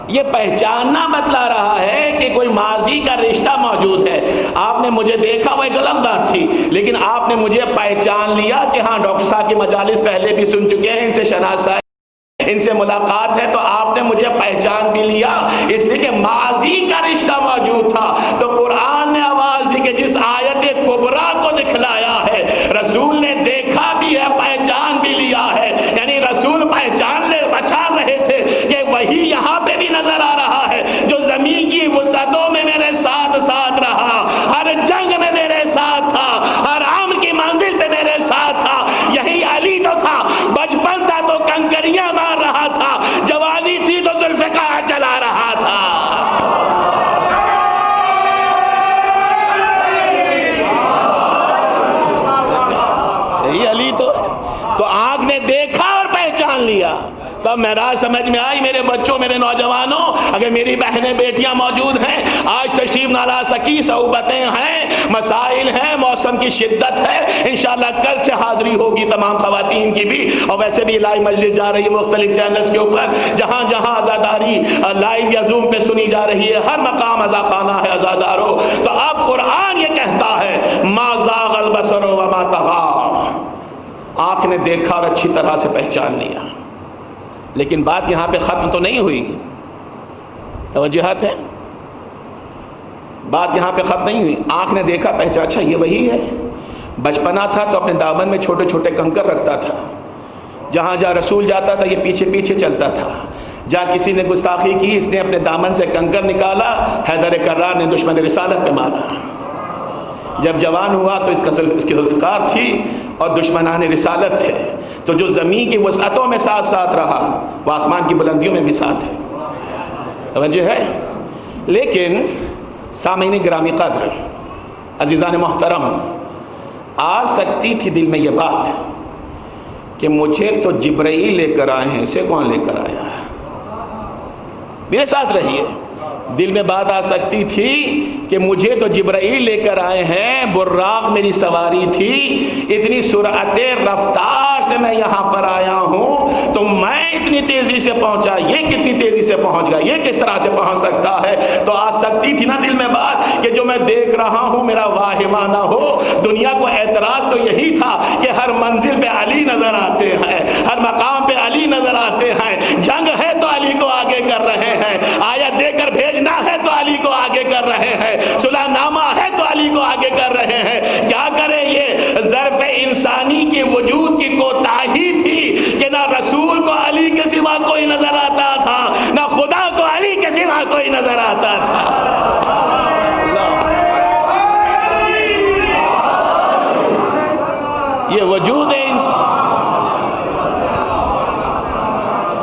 یہ پہچاننا بتلا رہا ہے کہ کوئی ماضی کا رشتہ موجود ہے. آپ نے مجھے دیکھا وہ ایک غلط بات تھی، لیکن آپ نے مجھے پہچان لیا کہ ہاں ڈاکٹر صاحب کی مجالس پہلے بھی سن چکے ہیں، ان سے شناسا ہے، ان سے ملاقات ہے، تو آپ نے مجھے پہچان بھی لیا اس لیے کہ ماضی کا رشتہ موجود تھا. تو قرآن نے آواز دی کہ جس آیت کبریٰ کو دکھلایا ہے رسول نے دیکھا بھی ہے، پہچان بھی لیا ہے. یعنی رسول پہچان رہے تھے کہ وہی یہاں پہ بھی نظر آ رہا ہے جو زمین کی وسعتوں میں میرے ساتھ ساتھ رہا، ہر جنگ میں میرے ساتھ تھا، ہر عام کی منزل پہ میرے ساتھ تھا. یہی علی تو تھا، بچپن تھا تو کنکریاں مار رہا تھا، جوانی تھی تو ذوالفقار چلا رہا تھا. یہی علی تو آنکھ نے دیکھا اور پہچان لیا. تب معراج سمجھ میں آئی. میرے بچوں، میرے نوجوانوں، اگر میری بہنیں بیٹیاں موجود ہیں، آج تشریف نہ لا سکی، صعوبتیں ہیں، مسائل ہیں، موسم کی شدت ہے، انشاءاللہ کل سے حاضری ہوگی تمام خواتین کی بھی. اور ویسے بھی الہی مجلس جا رہی ہے مختلف چینلز کے اوپر، جہاں جہاں عزاداری لائیو یا زوم پہ سنی جا رہی ہے، ہر مقام عزاخانہ ہے عزادارو. تو اب قرآن یہ کہتا ہے ما زاغ البصر وما طغى. آنکھ نے دیکھا اور اچھی طرح سے پہچان لیا. لیکن بات یہاں پہ ختم تو نہیں ہوئی. توجہات ہیں؟ بات یہاں پہ ختم نہیں ہوئی. آنکھ نے دیکھا پہچان، اچھا یہ وہی ہے. بچپنا تھا تو اپنے دامن میں چھوٹے چھوٹے کنکر رکھتا تھا، جہاں جہاں رسول جاتا تھا یہ پیچھے پیچھے چلتا تھا. جہاں کسی نے گستاخی کی اس نے اپنے دامن سے کنکر نکالا، حیدر کرار نے دشمن رسالت پہ مارا. جب جوان ہوا تو اس کی ذوالفقار تھی اور دشمنان رسالت تھے. تو جو زمین کی وسعتوں میں ساتھ ساتھ رہا وہ آسمان کی بلندیوں میں بھی ساتھ ہے. توجہ ہے؟ لیکن سامعین گرامی قدر، عزیزان محترم، آ سکتی تھی دل میں یہ بات کہ مجھے تو جبرائیل لے کر آئے ہیں، اسے کون لے کر آیا ہے؟ میرے ساتھ رہیے. دل میں بات آ سکتی تھی کہ مجھے تو جبرائیل لے کر آئے ہیں، براق میری سواری تھی، اتنی سرعت رفتار سے میں یہاں پر آیا ہوں، تو میں اتنی تیزی سے پہنچا، یہ کتنی تیزی سے پہنچ گیا، یہ کس طرح سے پہنچ سکتا ہے؟ تو آ سکتی تھی نا دل میں بات کہ جو میں دیکھ رہا ہوں میرا واہمہ نہ ہو. دنیا کو اعتراض تو یہی تھا کہ ہر منزل پہ علی نظر آتے ہیں، ہر مقام پہ علی نظر آتے ہیں، جنگ ہے تو علی کو آگے کر رہے ہیں، آیت دے کر بھیجنا ہے تو علی کو آگے کر رہے ہیں، صلح نامہ ہے تو علی کو آگے کر رہے ہیں. کیا کرے؟ یہ ظرف انسانی کے وجود کی کوتاہی تھی کہ نہ رسول کو علی کے سوا کوئی نظر آتا تھا، نہ خدا کو علی کے سوا کوئی نظر آتا تھا. یہ وجود ہے.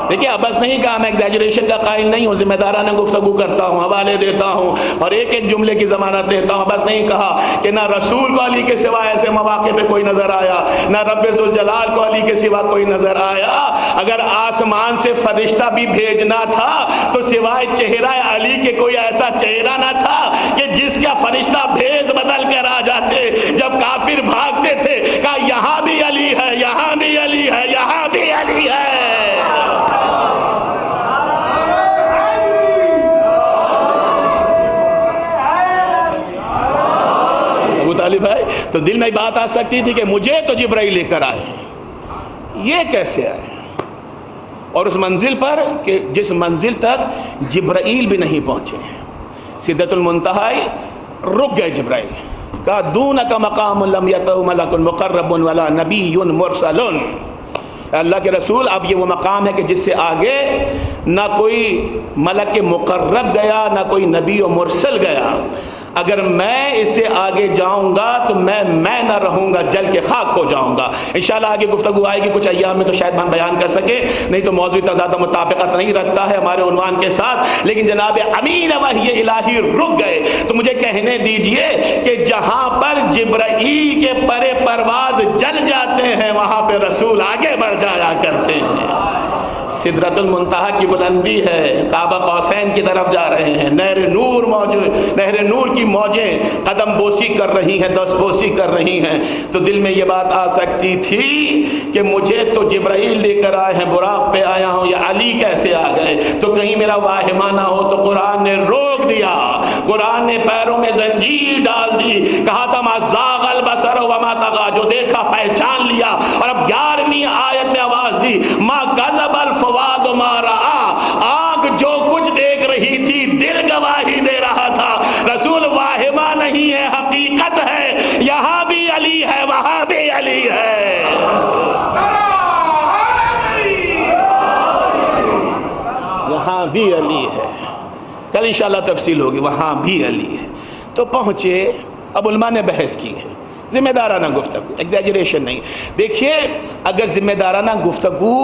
دیکھیں اب بس نہیں کہا، میں ایگزیجریشن کا قائل نہیں ہوں، ذمہ دارانہ گفتگو کرتا ہوں، حوالے دیتا ہوں اور ایک ایک جملے کی ضمانت دیتا ہوں. بس نہیں کہا کہ نہ رسول کو علی کے سوا ایسے مواقع پہ کوئی نظر آیا، نہ رب ذوالجلال کو علی کے سوا کوئی نظر آیا. اگر آسمان سے فرشتہ بھی بھیجنا تھا تو سوائے چہرہ علی کے کوئی ایسا چہرہ نہ تھا کہ جس کا فرشتہ بھیز بدل کر آ جاتے. جب کافر بھاگتے تھے کہا یہاں بھی علی ہے، یہاں بھی علی ہے، یہاں بھی علی ہے. بھائی تو دل میں بات آ سکتی تھی کہ مجھے تو جبرائیل لے کر آئے، یہ کیسے آئے؟ اور اس منزل پر کہ جس منزل تک جبرائیل بھی نہیں پہنچے، سدرۃ المنتہی رک گئے جبرائیل. کہا دونک مقام لم یطؤ ملک مقرب ولا نبی مرسل. اللہ کے رسول اب یہ وہ مقام ہے کہ جس سے آگے نہ کوئی ملک مقرب گیا، نہ کوئی نبی و مرسل گیا. اگر میں اس سے آگے جاؤں گا تو میں نہ رہوں گا، جل کے خاک ہو جاؤں گا۔ انشاءاللہ آگے گفتگو آئے گی کچھ ایام میں تو شاید ہم بیان کر سکیں، نہیں تو موضوع اتنا زیادہ مطابقت نہیں رکھتا ہے ہمارے عنوان کے ساتھ۔ لیکن جناب امین وحی الہی رک گئے تو مجھے کہنے دیجئے کہ جہاں پر جبرائیل کے پر پرواز جل جاتے ہیں وہاں پہ رسول آگے بڑھ جایا کرتے ہیں۔ سدرۃ المنتہا کی بلندی ہے، کعبہ قوسین کی طرف جا رہے ہیں، نہر نور کی موجیں قدم بوسی کر رہی ہیں، دست بوسی کر رہی ہیں، تو دل میں یہ بات آ سکتی تھی کہ مجھے تو جبرائیل لے کر آئے ہیں، براق پہ آیا ہوں، یا علی کیسے آ گئے؟ تو کہیں میرا واہمہ نہ ہو۔ تو قرآن نے روک دیا، قرآن نے پیروں میں زنجیر ڈال دی، کہا تھا ما زاغ البصر وما طغى، جو دیکھا پہچان لیا۔ اور اب 11ویں آیت میں آواز دی، ما کذب الفؤاد ما رأى، آنکھ جو کچھ دیکھ رہی تھی دل گواہی دے رہا تھا۔ رسول واہمہ نہیں ہے، حقیقت ہے، یہاں بھی علی ہے وہاں بھی علی ہے۔ یہاں بھی علی ہے، کل انشاءاللہ تفصیل ہوگی، وہاں بھی علی ہے۔ تو پہنچے، اب علماء نے بحث کی ہے، ذمہ دارانہ گفتگو، ایگزیجریشن نہیں۔ دیکھیے اگر ذمہ دارانہ گفتگو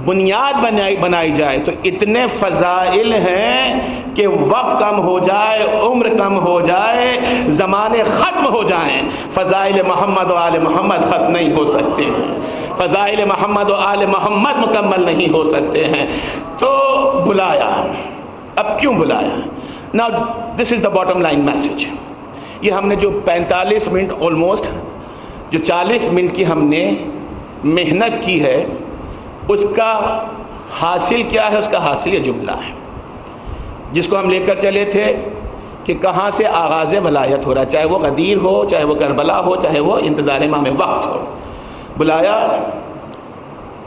بنیاد بنائی جائے تو اتنے فضائل ہیں کہ وقت کم ہو جائے، عمر کم ہو جائے، زمانے ختم ہو جائیں، فضائل محمد و آل محمد ختم نہیں ہو سکتے ہیں، فضائل محمد و آل محمد مکمل نہیں ہو سکتے ہیں۔ تو بلایا، اب کیوں بلایا؟ Now this is the bottom line message۔ یہ ہم نے جو 45 منٹ آلموسٹ، جو 40 منٹ کی ہم نے محنت کی ہے، اس کا حاصل کیا ہے؟ اس کا حاصل یہ جملہ ہے جس کو ہم لے کر چلے تھے کہ کہاں سے آغاز ولایت ہو رہا ہے، چاہے وہ غدیر ہو، چاہے وہ کربلا ہو، چاہے وہ انتظار امام وقت ہو۔ بلایا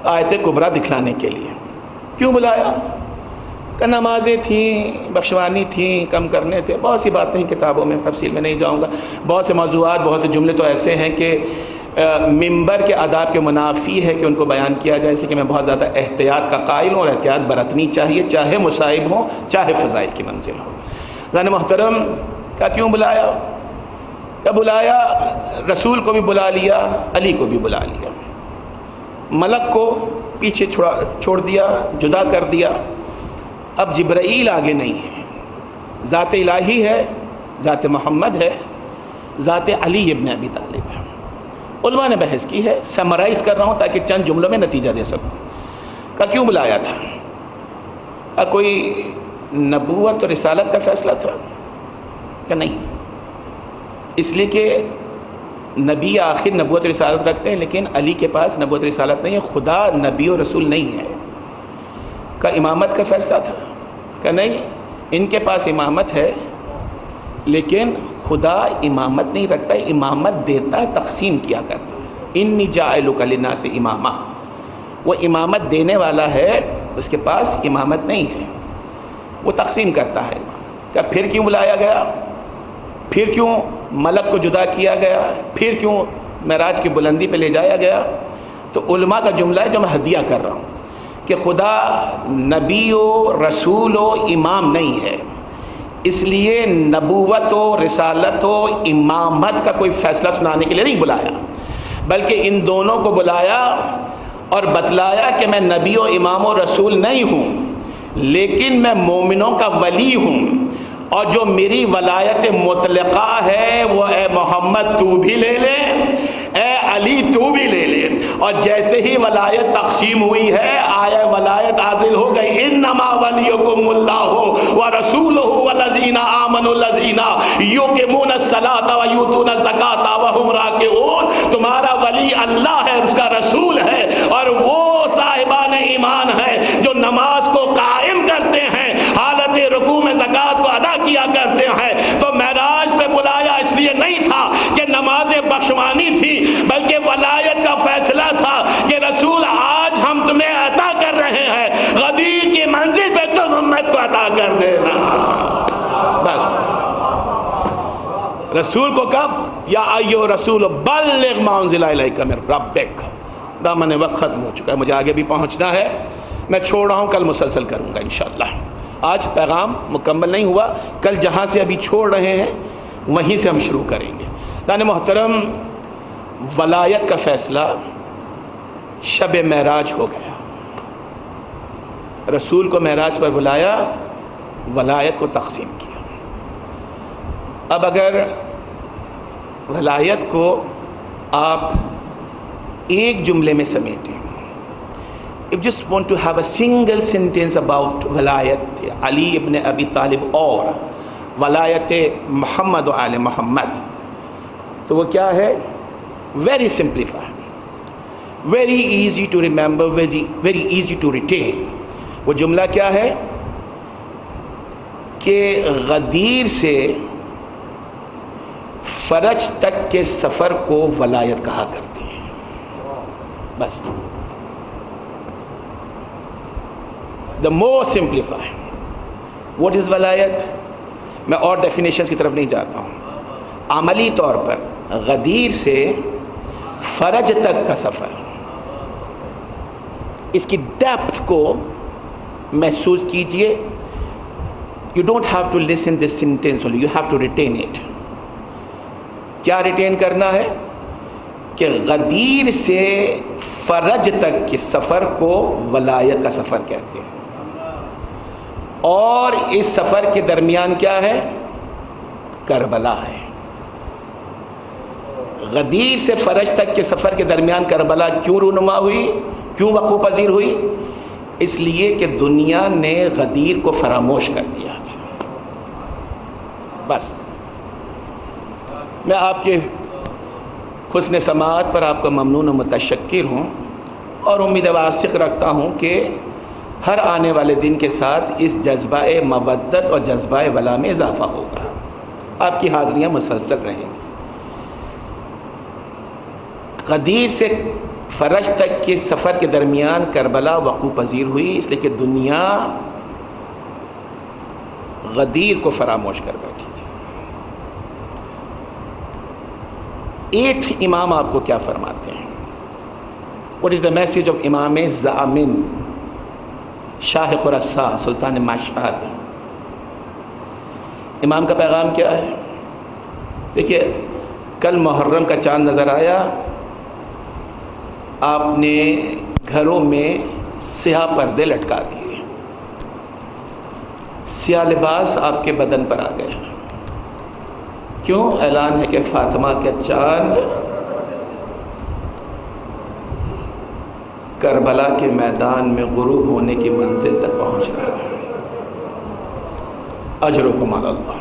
آیت کبریٰ دکھلانے کے لیے۔ کیوں بلایا؟ کہ نمازیں تھیں، بخشوانی تھیں، کم کرنے تھے، بہت سی باتیں ہیں کتابوں میں، تفصیل میں نہیں جاؤں گا، بہت سے موضوعات، بہت سے جملے تو ایسے ہیں کہ ممبر کے آداب کے منافی ہے کہ ان کو بیان کیا جائے، اس لیے کہ میں بہت زیادہ احتیاط کا قائل ہوں، اور احتیاط برتنی چاہیے، چاہے مصائب ہوں، چاہے فضائل کی منزل ہو۔ ذہن محترم کا کیوں بلایا؟ کہ بلایا، رسول کو بھی بلا لیا، علی کو بھی بلا لیا، ملک کو پیچھے چھوڑ دیا، جدا کر دیا۔ اب جبرائیل آگے نہیں ہے، ذات الہی ہے، ذات محمد ہے، ذات علی ابن ابی طالب ہے۔ علماء نے بحث کی ہے، سمرائز کر رہا ہوں تاکہ چند جملوں میں نتیجہ دے سکوں۔ کہ کیوں بلایا تھا؟ کوئی نبوت اور رسالت کا فیصلہ تھا؟ کہ نہیں، اس لیے کہ نبی آخر نبوت اور رسالت رکھتے ہیں، لیکن علی کے پاس نبوت اور رسالت نہیں ہے، خدا نبی اور رسول نہیں ہے۔ کا امامت کا فیصلہ تھا؟ کہ نہیں، ان کے پاس امامت ہے لیکن خدا امامت نہیں رکھتا، امامت دیتا ہے، تقسیم کیا کرتا ہے۔ انی جاعلک للناس اماما، وہ امامت دینے والا ہے، اس کے پاس امامت نہیں ہے، وہ تقسیم کرتا ہے۔ کہ پھر کیوں بلایا گیا؟ پھر کیوں ملک کو جدا کیا گیا؟ پھر کیوں معراج کی بلندی پہ لے جایا گیا؟ تو علماء کا جملہ ہے جو میں ہدیہ کر رہا ہوں کہ خدا نبی و رسول و امام نہیں ہے، اس لیے نبوت و رسالت و امامت کا کوئی فیصلہ سنانے کے لیے نہیں بلایا، بلکہ ان دونوں کو بلایا اور بتلایا کہ میں نبی و امام و رسول نہیں ہوں، لیکن میں مومنوں کا ولی ہوں، اور جو میری ولایت مطلقہ ہے وہ اے محمد تو بھی لے لے، اے علی تو بھی لے لے۔ اور جیسے ہی ولایت تقسیم ہوئی ہے، آیہ ولایت نازل ہو گئی، انما ولیکم اللہ ورسولہ والذین آمنوا الذین یقیمون الصلاۃ ویؤتون الزکاۃ وہم راکعون۔ تمہارا ولی اللہ ہے، اس کا رسول ہے، اور وہ صاحبان ایمان ہے جو نماز کو قائم کرتے ہیں، حالت رکوع میں زکوٰۃ کو ادا کیا کرتے ہیں۔ تو معراج پہ بلایا اس لیے نہیں تھا کہ نمازیں بخشوانی تھی، بلکہ ولایت کا فیصلہ تھا کہ رسول آج ہم تمہیں عطا کر رہے ہیں، غدیر کی منزل پہ تم امت کو عطا کر دینا۔ بس رسول کو کب؟ یا ایھا رسول بلغ ما انزل الیک من ربک۔ دامن وقت ختم ہو چکا ہے، مجھے آگے بھی پہنچنا ہے، میں چھوڑ رہا ہوں، کل مسلسل کروں گا انشاءاللہ۔ آج پیغام مکمل نہیں ہوا، کل جہاں سے ابھی چھوڑ رہے ہیں وہیں سے ہم شروع کریں گے۔ یعنی محترم، ولایت کا فیصلہ شب معراج ہو گیا، رسول کو معراج پر بلایا، ولایت کو تقسیم کیا۔ اب اگر ولایت کو آپ ایک جملے میں سمیٹیں، if just want to have a single sentence about ولایت علی ابن ابی طالب اور ولایت محمد و آل محمد، تو وہ کیا ہے؟ very simplified، very easy to remember، very easy to retain۔ وہ جملہ کیا ہے کہ غدیر سے فرج تک کے سفر کو ولایت کہا کرتے ہیں، بس۔ the more simplified۔ what is ولایت؟ میں اور ڈیفینیشنز کی طرف نہیں جاتا ہوں۔ عملی طور پر غدیر سے فرج تک کا سفر، اس کی ڈیپتھ کو محسوس کیجئے۔ you don't have to listen this sentence only، you have to retain it۔ کیا ریٹین کرنا ہے؟ کہ غدیر سے فرج تک کے سفر کو ولایت کا سفر کہتے ہیں، اور اس سفر کے درمیان کیا ہے؟ کربلا ہے۔ غدیر سے فرج تک کے سفر کے درمیان کربلا کیوں رونما ہوئی، کیوں وقوع پذیر ہوئی؟ اس لیے کہ دنیا نے غدیر کو فراموش کر دیا تھا۔ بس میں آپ کے حسن سماعت پر آپ کا ممنون و متشکر ہوں، اور امید واثق رکھتا ہوں کہ ہر آنے والے دن کے ساتھ اس جذبہ مودت اور جذبہ ولا میں اضافہ ہوگا، آپ کی حاضریاں مسلسل رہیں گی۔ غدیر سے فرج تک کے سفر کے درمیان کربلا وقوع پذیر ہوئی، اس لیے کہ دنیا غدیر کو فراموش کر بیٹھی تھی۔ 8th امام آپ کو کیا فرماتے ہیں؟ What is the message of امام زامن شاہ خراساں سلطان مشہد؟ امام کا پیغام کیا ہے؟ دیکھیے، کل محرم کا چاند نظر آیا، آپ نے گھروں میں سیاہ پردے لٹکا دیے، سیاہ لباس آپ کے بدن پر آ گئے۔ کیوں؟ اعلان ہے کہ فاطمہ کا چاند کربلا کے میدان میں غروب ہونے کی منزل تک پہنچ رہا ہے۔ اجرکم علی اللہ۔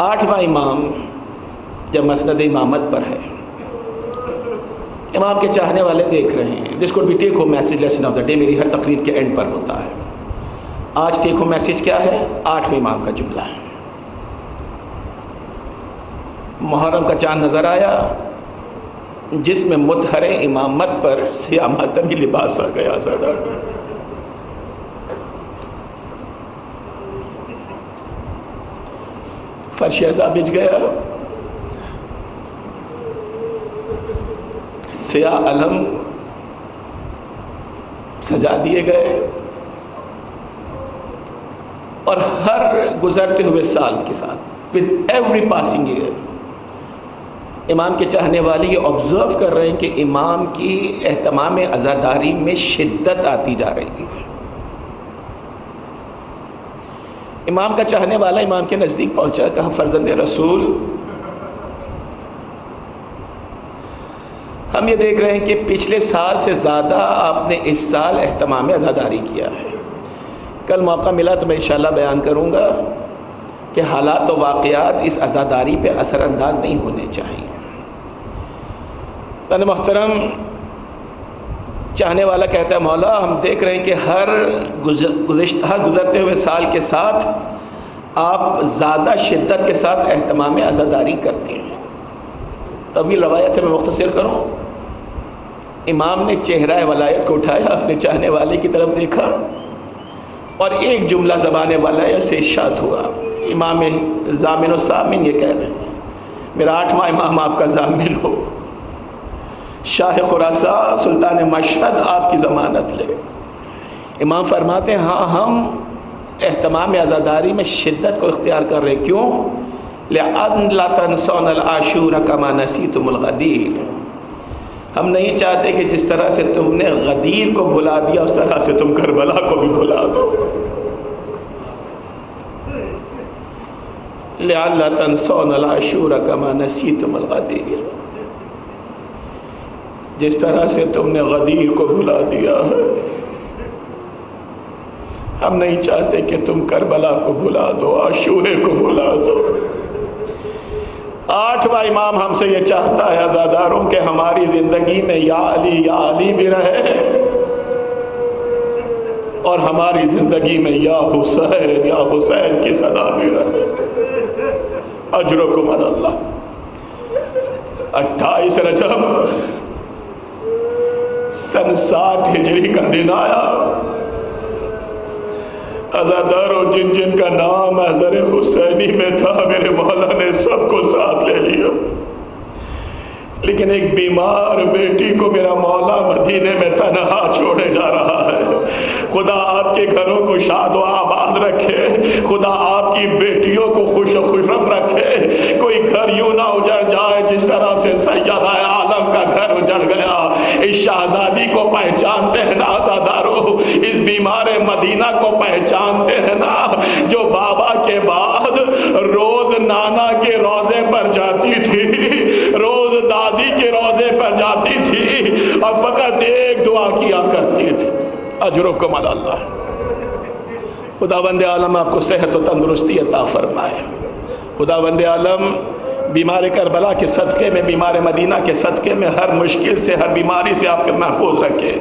8واں امام جب مسند امامت پر ہے، امام کے چاہنے والے دیکھ رہے ہیں، this could be take home message lesson of the day, میری ہر تقریر کے اینڈ پر ہوتا ہے۔ آج ٹیک ہوم میسج کیا ہے؟ 8ویں امام کا جملہ ہے۔ محرم کا چاند نظر آیا، جس میں مطہر امامت پر سیاہ ماتمی لباس آ گیا، زیادہ فرش ایسا بچ گیا، سیاہ علم سجا دیے گئے، اور ہر گزرتے ہوئے سال کے ساتھ with every passing year امام کے چاہنے والے یہ آبزرو کر رہے ہیں کہ امام کی اہتمام عزاداری میں شدت آتی جا رہی ہے۔ امام کا چاہنے والا امام کے نزدیک پہنچا، کہا فرزند رسول، ہم یہ دیکھ رہے ہیں کہ پچھلے سال سے زیادہ آپ نے اس سال اہتمام عزاداری کیا ہے۔ کل موقع ملا تو میں انشاءاللہ بیان کروں گا کہ حالات و واقعات اس عزاداری پہ اثر انداز نہیں ہونے چاہیے۔ محترم، چاہنے والا کہتا ہے مولا، ہم دیکھ رہے ہیں کہ ہر گزرتے ہوئے سال کے ساتھ آپ زیادہ شدت کے ساتھ اہتمام عزاداری کرتے ہیں۔ طویل روایت ہے، میں مختصر کروں۔ امام نے چہرہ ولایت کو اٹھایا، اپنے چاہنے والے کی طرف دیکھا، اور ایک جملہ زبان ولایت سے ارشاد ہوا۔ امام ضامن و سامن یہ کہہ رہے ہیں، میرا 8واں امام آپ کا ضامن ہو، شاہ خراساں سلطان مشہد آپ کی ضمانت لے۔ امام فرماتے ہیں ہاں ہم اہتمام عزاداری میں شدت کو اختیار کر رہے ہیں. کیوں؟ لِأَنْ لَا تَنْسَوْنَ الْعَاشُورَ كَمَا نَسِيتُمُ الْغَدِيرَ. ہم نہیں چاہتے کہ جس طرح سے تم نے غدیر کو بھلا دیا اس طرح سے تم کربلا کو بھی بھلا دو. لِأَلَّا تَنْسَوْنَ الْعَاشُورَ كَمَا نَسِيتُمُ الْغَدِيرَ. جس طرح سے تم نے غدیر کو بھلا دیا ہے ہم نہیں چاہتے کہ تم کربلا کو بھلا دو، عاشورے کو بھلا دو. 8واں امام ہم سے یہ چاہتا ہے عزاداروں کہ ہماری زندگی میں یا علی بھی رہے اور ہماری زندگی میں یا حسین کی صدا بھی رہے. اجرکم علی اللہ. 28 رجب سن 60 ہجری کا دن آیا. عزاداروں جن جن کا نام محضر حسینی میں تھا میرے مولا نے سب کو ساتھ لے لیا، لیکن ایک بیمار بیٹی کو میرا مولا مدینے میں تنہا چھوڑے جا رہا ہے. خدا آپ کے گھروں کو شاد و آباد رکھے، خدا آپ کی بیٹیوں کو خوش و خرم رکھے. کوئی گھر یوں نہ اجڑ جائے جس طرح سے سیدہ عالم کا گھر اجڑ گیا. اس شہزادی کو پہچانتے ہیں نا عزادارو، اس بیمار مدینہ کو پہچانتے ہیں نا، جو بابا کے بعد روز نانا کے روزے پر جاتی تھی، روز دادی کے روزے پر جاتی تھی اور فقط ایک دعا کیا کرتی تھی، اجرکم علی اللہ. خداوند عالم آپ کو صحت و تندرستی عطا فرمائے. خداوند عالم بیمار کربلا کے صدقے میں، بیمار مدینہ کے صدقے میں ہر مشکل سے، ہر بیماری سے آپ کو محفوظ رکھے.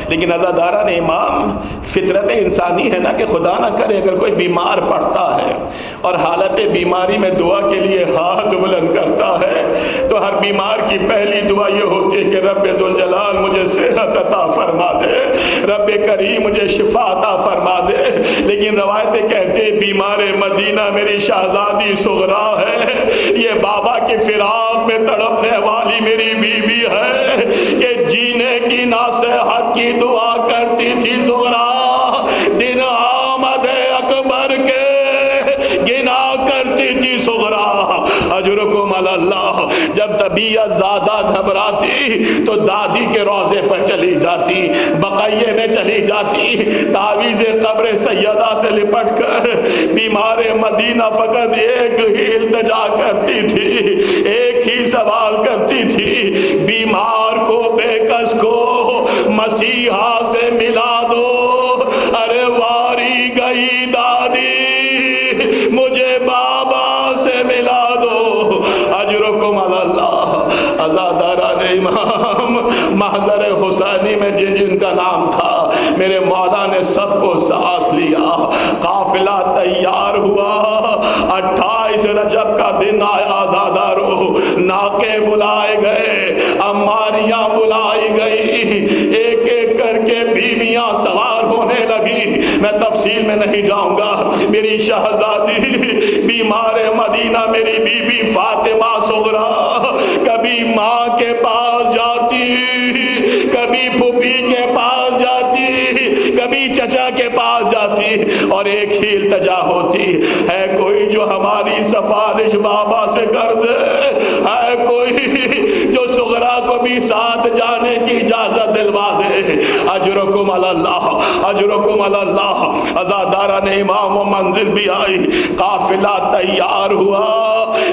لیکن عزاداران امام، فطرت انسانی ہے نا کہ خدا نہ کرے اگر کوئی بیمار پڑتا ہے اور حالت بیماری میں دعا کے لیے ہاتھ بلند کرتا ہے تو ہر بیمار کی پہلی دعا یہ ہوتی ہے کہ رب ذوالجلال مجھے صحت عطا فرما دے، رب کریم مجھے شفا عطا فرما دے. لیکن روایتیں کہتے ہیں بیمار مدینہ میری شہزادی صغرا ہے، یہ بابا کے فراق میں تڑپنے والی میری بیوی ہے کہ جینے کی ناصحت کی دعا کرتی تھی صغرا. دن آمد اکبر کے گنا کرتی تھی صغرا. اجرکم علی اللہ. جب طبیعت زیادہ گھبراتی تو دادی کے روزے پر چلی جاتی، بقیے میں چلی جاتی، تعویذ قبر سیدہ سے لپٹ کر بیمار مدینہ فقط ایک ہی التجا کرتی تھی، ایک ہی سوال کرتی تھی، بیمار کو بے کس کو مسیحا سے ملا دو. ارے واری گئی دادی مجھے بابا سے ملا دو. اجرکم علی اللہ. عزاداران امام، محضر حسینی میں جن جن کا نام تھا میرے مولا نے سب کو ساتھ لیا. قافلہ تیار ہوا. 28 رجب کا دن آیا. عزادارو ناکے بلائے گئے، اماریاں بلائی گئی، ایک ایک کر کے بیویاں سوار ہونے لگی. میں تفصیل میں نہیں جاؤں گا. میری شہزادی بیمار مدینہ میری بیوی فاطمہ صغرا کبھی ماں کے پاس جاتی، کبھی پھوپھی کے پاس جاتی، کبھی چچا کے پاس جاتی اور ایک ہی التجا ہوتی ہے، کوئی جو ہماری سفارش بابا سے کر دے، ہے کوئی جو صغرا کو بھی ساتھ جانے کی اجازت دلوا دے. اجرکم علی اللہ، اجرکم علی اللہ. عزاداران امام و منزل بھی آئی، قافلہ تیار ہوا،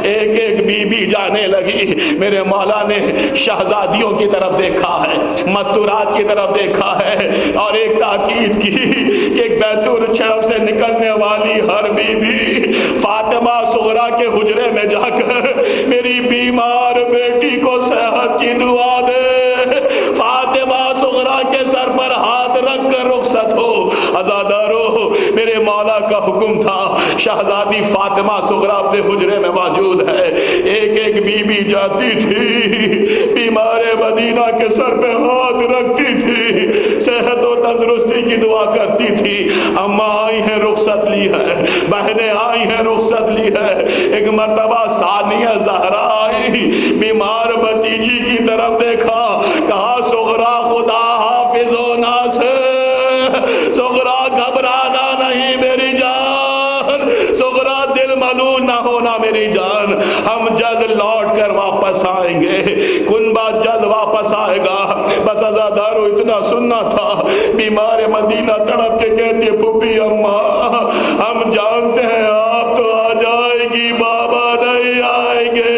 ایک ایک بی بی جانے لگی. میرے مولا نے شہزادیوں کی طرف دیکھا ہے، مستورات کی طرف دیکھا ہے اور ایک تاکید کی کہ ایک بیت الشرف سے نکلنے والی ہر بی بی فاطمہ صغرا کے حجرے میں جا کر میری بیمار بیٹی کو صحت کی دعا دے. فاطمہ صغرا کے سر پر ہاتھ رکھ کر رخصت ہو. عزادارو میرے مولا کا حکم تھا، شہزادی فاطمہ صغرا اپنے حجرے میں موجود ہے. ایک ایک بی بی جاتی تھی، بیمار مدینہ کے سر پہ ہاتھ رکھتی تھی، صحت و تندرستی کی دعا کرتی تھی. اماں آئی ہیں رخصت لی ہے، بہنیں آئی ہیں رخصت لی ہے. ایک مرتبہ ثانیہ زہرا آئی، بیمار بھتیجی کی طرف دیکھا، کہا صغرا خدا حافظ و ناصر. سغرا گھبرانا نہیں میری جان، سغرا دل ملول نہ ہونا میری جان، ہم جلد لوٹ کر واپس آئیں گے، کنبہ جلد واپس آئے گا۔ بس عزادارو اتنا سننا تھا، بیمار مدینہ تڑپ کے کہتی ہے پھوپھی اماں ہم جانتے ہیں آپ تو آ جائے گی، بابا نہیں آئیں گے،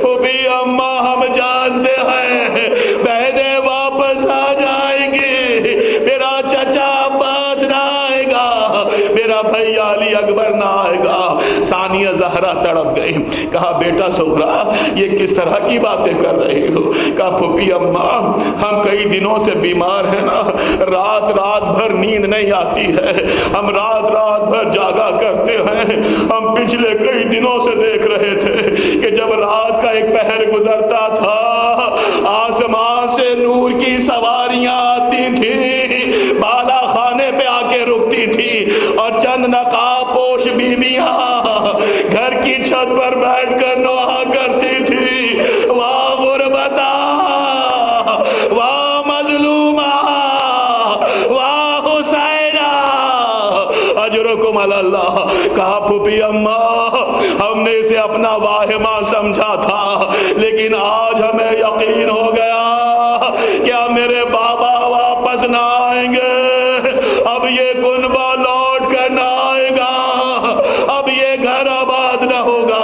پھوپھی اماں ہم جانتے ہیں بہنیں واپس آ جائیں گی، میرا چچا عباس نہ آئے گا، میرا بھائی علی اکبر نہ آئے گا۔ ثانیہ زہرا تڑپ گئی، کہا بیٹا سغرا یہ کس طرح کی باتیں کر رہی ہو؟ کہا پھوپھی اماں ہم کئی دنوں سے بیمار ہیں نا، رات بھر نیند نہیں آتی ہے، ہم رات بھر جاگا کرتے ہیں، ہم پچھلے کئی دنوں سے دیکھ رہے تھے کہ جب رات کا ایک پہر گزرتا تھا آسمان سے نور کی سواریاں آتی تھیں، بالا خانے پہ آ کے رکتی تھی اور چند نقاب پوش بیویاں گھر کی چھت پر بیٹھ کر نوحہ کرتی تھی، واہ غربتا واہ مظلومہ واہ حسینہ اجرکم علی اللہ۔ کہا پھوپھی اماں ہم نے اسے اپنا واہمہ سمجھا تھا، لیکن آج ہمیں یقین ہو گیا کیا میرے بابا واپس نہ آئیں گے، اب یہ کنبہ لوٹ کر نہ آئے گا، اب یہ گھر آباد نہ ہوگا۔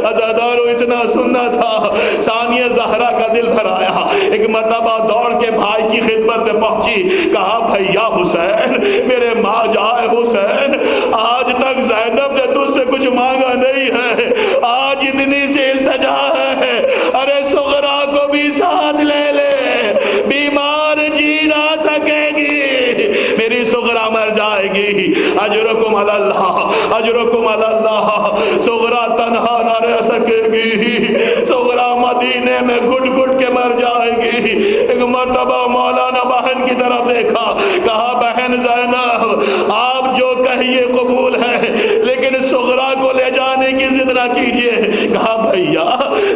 عزادارو اتنا سننا تھا، ثانیہ زہرا کا دل بھر آیا، ایک مرتبہ دوڑ کے بھائی کی خدمت میں پہنچی، کہا بھیا حسین میرے ماں جائے حسین آج تک زینب نے تجھ سے کچھ مانگا نہیں ہے، آج اتنی سی التجا ہے، ارے سغرا کو بھی ساتھ لے لے، بیمار جی نہ سکے گی، میری سغرا مر جائے گی۔ اجرکم علی اللہ اجرکم علی اللہ، سغرا تنہا نہ رہ سکے گی، سغرا مدینے میں گھٹ گھٹ کے مر جائے گی۔ ایک مرتبہ مولانا بہن کی طرف دیکھا، کہا بہن زینب آپ جو کہیے قبول ہے، لیکن سغرا کو لے جانے کی ضد نہ کیجیے۔ کہا بھیا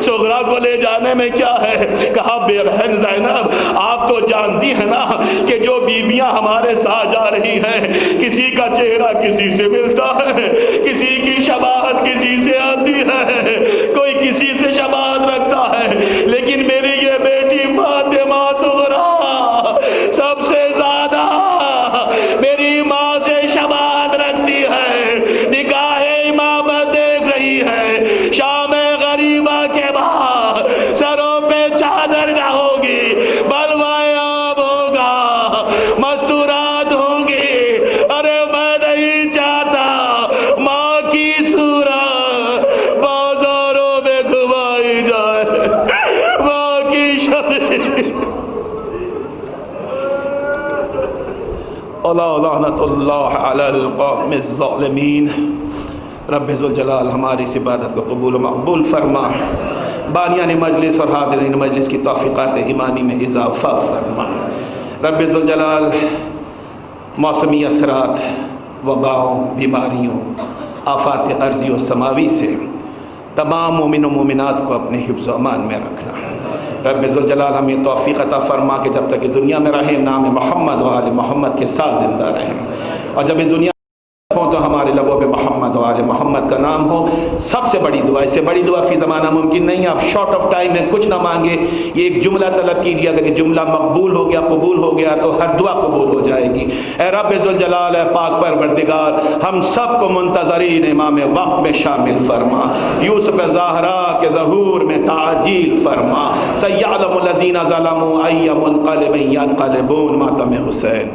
سغرا کو لے جانے میں کیا ہے؟ کہا بہن زینب آپ تو جانتی ہیں نا کہ جو بیویاں ہمارے ساتھ جا رہی ہیں کسی کا چہرہ کسی سے ملتا ہے، کسی کی شباہت کسی سے آتی ہے، کوئی کسی سے شباہت رکھتا ہے، لیکن میری یہ بیٹی فاطمہ سغرا سب سے زیادہ میری ماں سے شباہت رکھتی ہے، نکاح امامت دیکھ رہی ہے، شام غریبہ کے بعد سروں پہ چادر نہ ہوگی، بلوائے عام ہوگا، مستورات ہوں گی، ارے میں نہیں چاہتا ماں کی صورت بازاروں میں گھمائی جائے، ماں کی شبیہ لعنت اللہ علی القوم الظالمین۔ رب ذوالجلال ہماری اس عبادت کو قبول و مقبول فرما، بانیان مجلس اور حاضرین مجلس کی توفیقات ایمانی میں اضافہ فرما۔ رب ذوالجلال موسمی اثرات، وباؤں، بیماریوں، آفات ارضی و سماوی سے تمام مومن و مومنات کو اپنے حفظ و امان میں رکھنا۔ رب ذوالجلال ہمیں توفیق عطا فرما کہ جب تک اس دنیا میں رہیں نام محمد و آل محمد کے ساتھ زندہ رہیں، اور جب اس دنیا ہو تو ہمارے لبوں پہ محمد و آل محمد کا نام ہو۔ سب سے بڑی دعا، اس سے بڑی دعا فی زمانہ ممکن نہیں ہے، آپ شارٹ آف ٹائم میں کچھ نہ مانگے، یہ ایک جملہ طلب کیجیے، اگر یہ جملہ مقبول ہو گیا، قبول ہو گیا تو ہر دعا قبول ہو جائے گی۔ اے رب ذوالجلال، اے پاک پروردگار، ہم سب کو منتظرین امام وقت میں شامل فرما، یوسف زہرا کے ظہور میں تعجیل فرما۔ سیعلم الذین ظلموا ای منقلب ینقلبون، ماتم حسین۔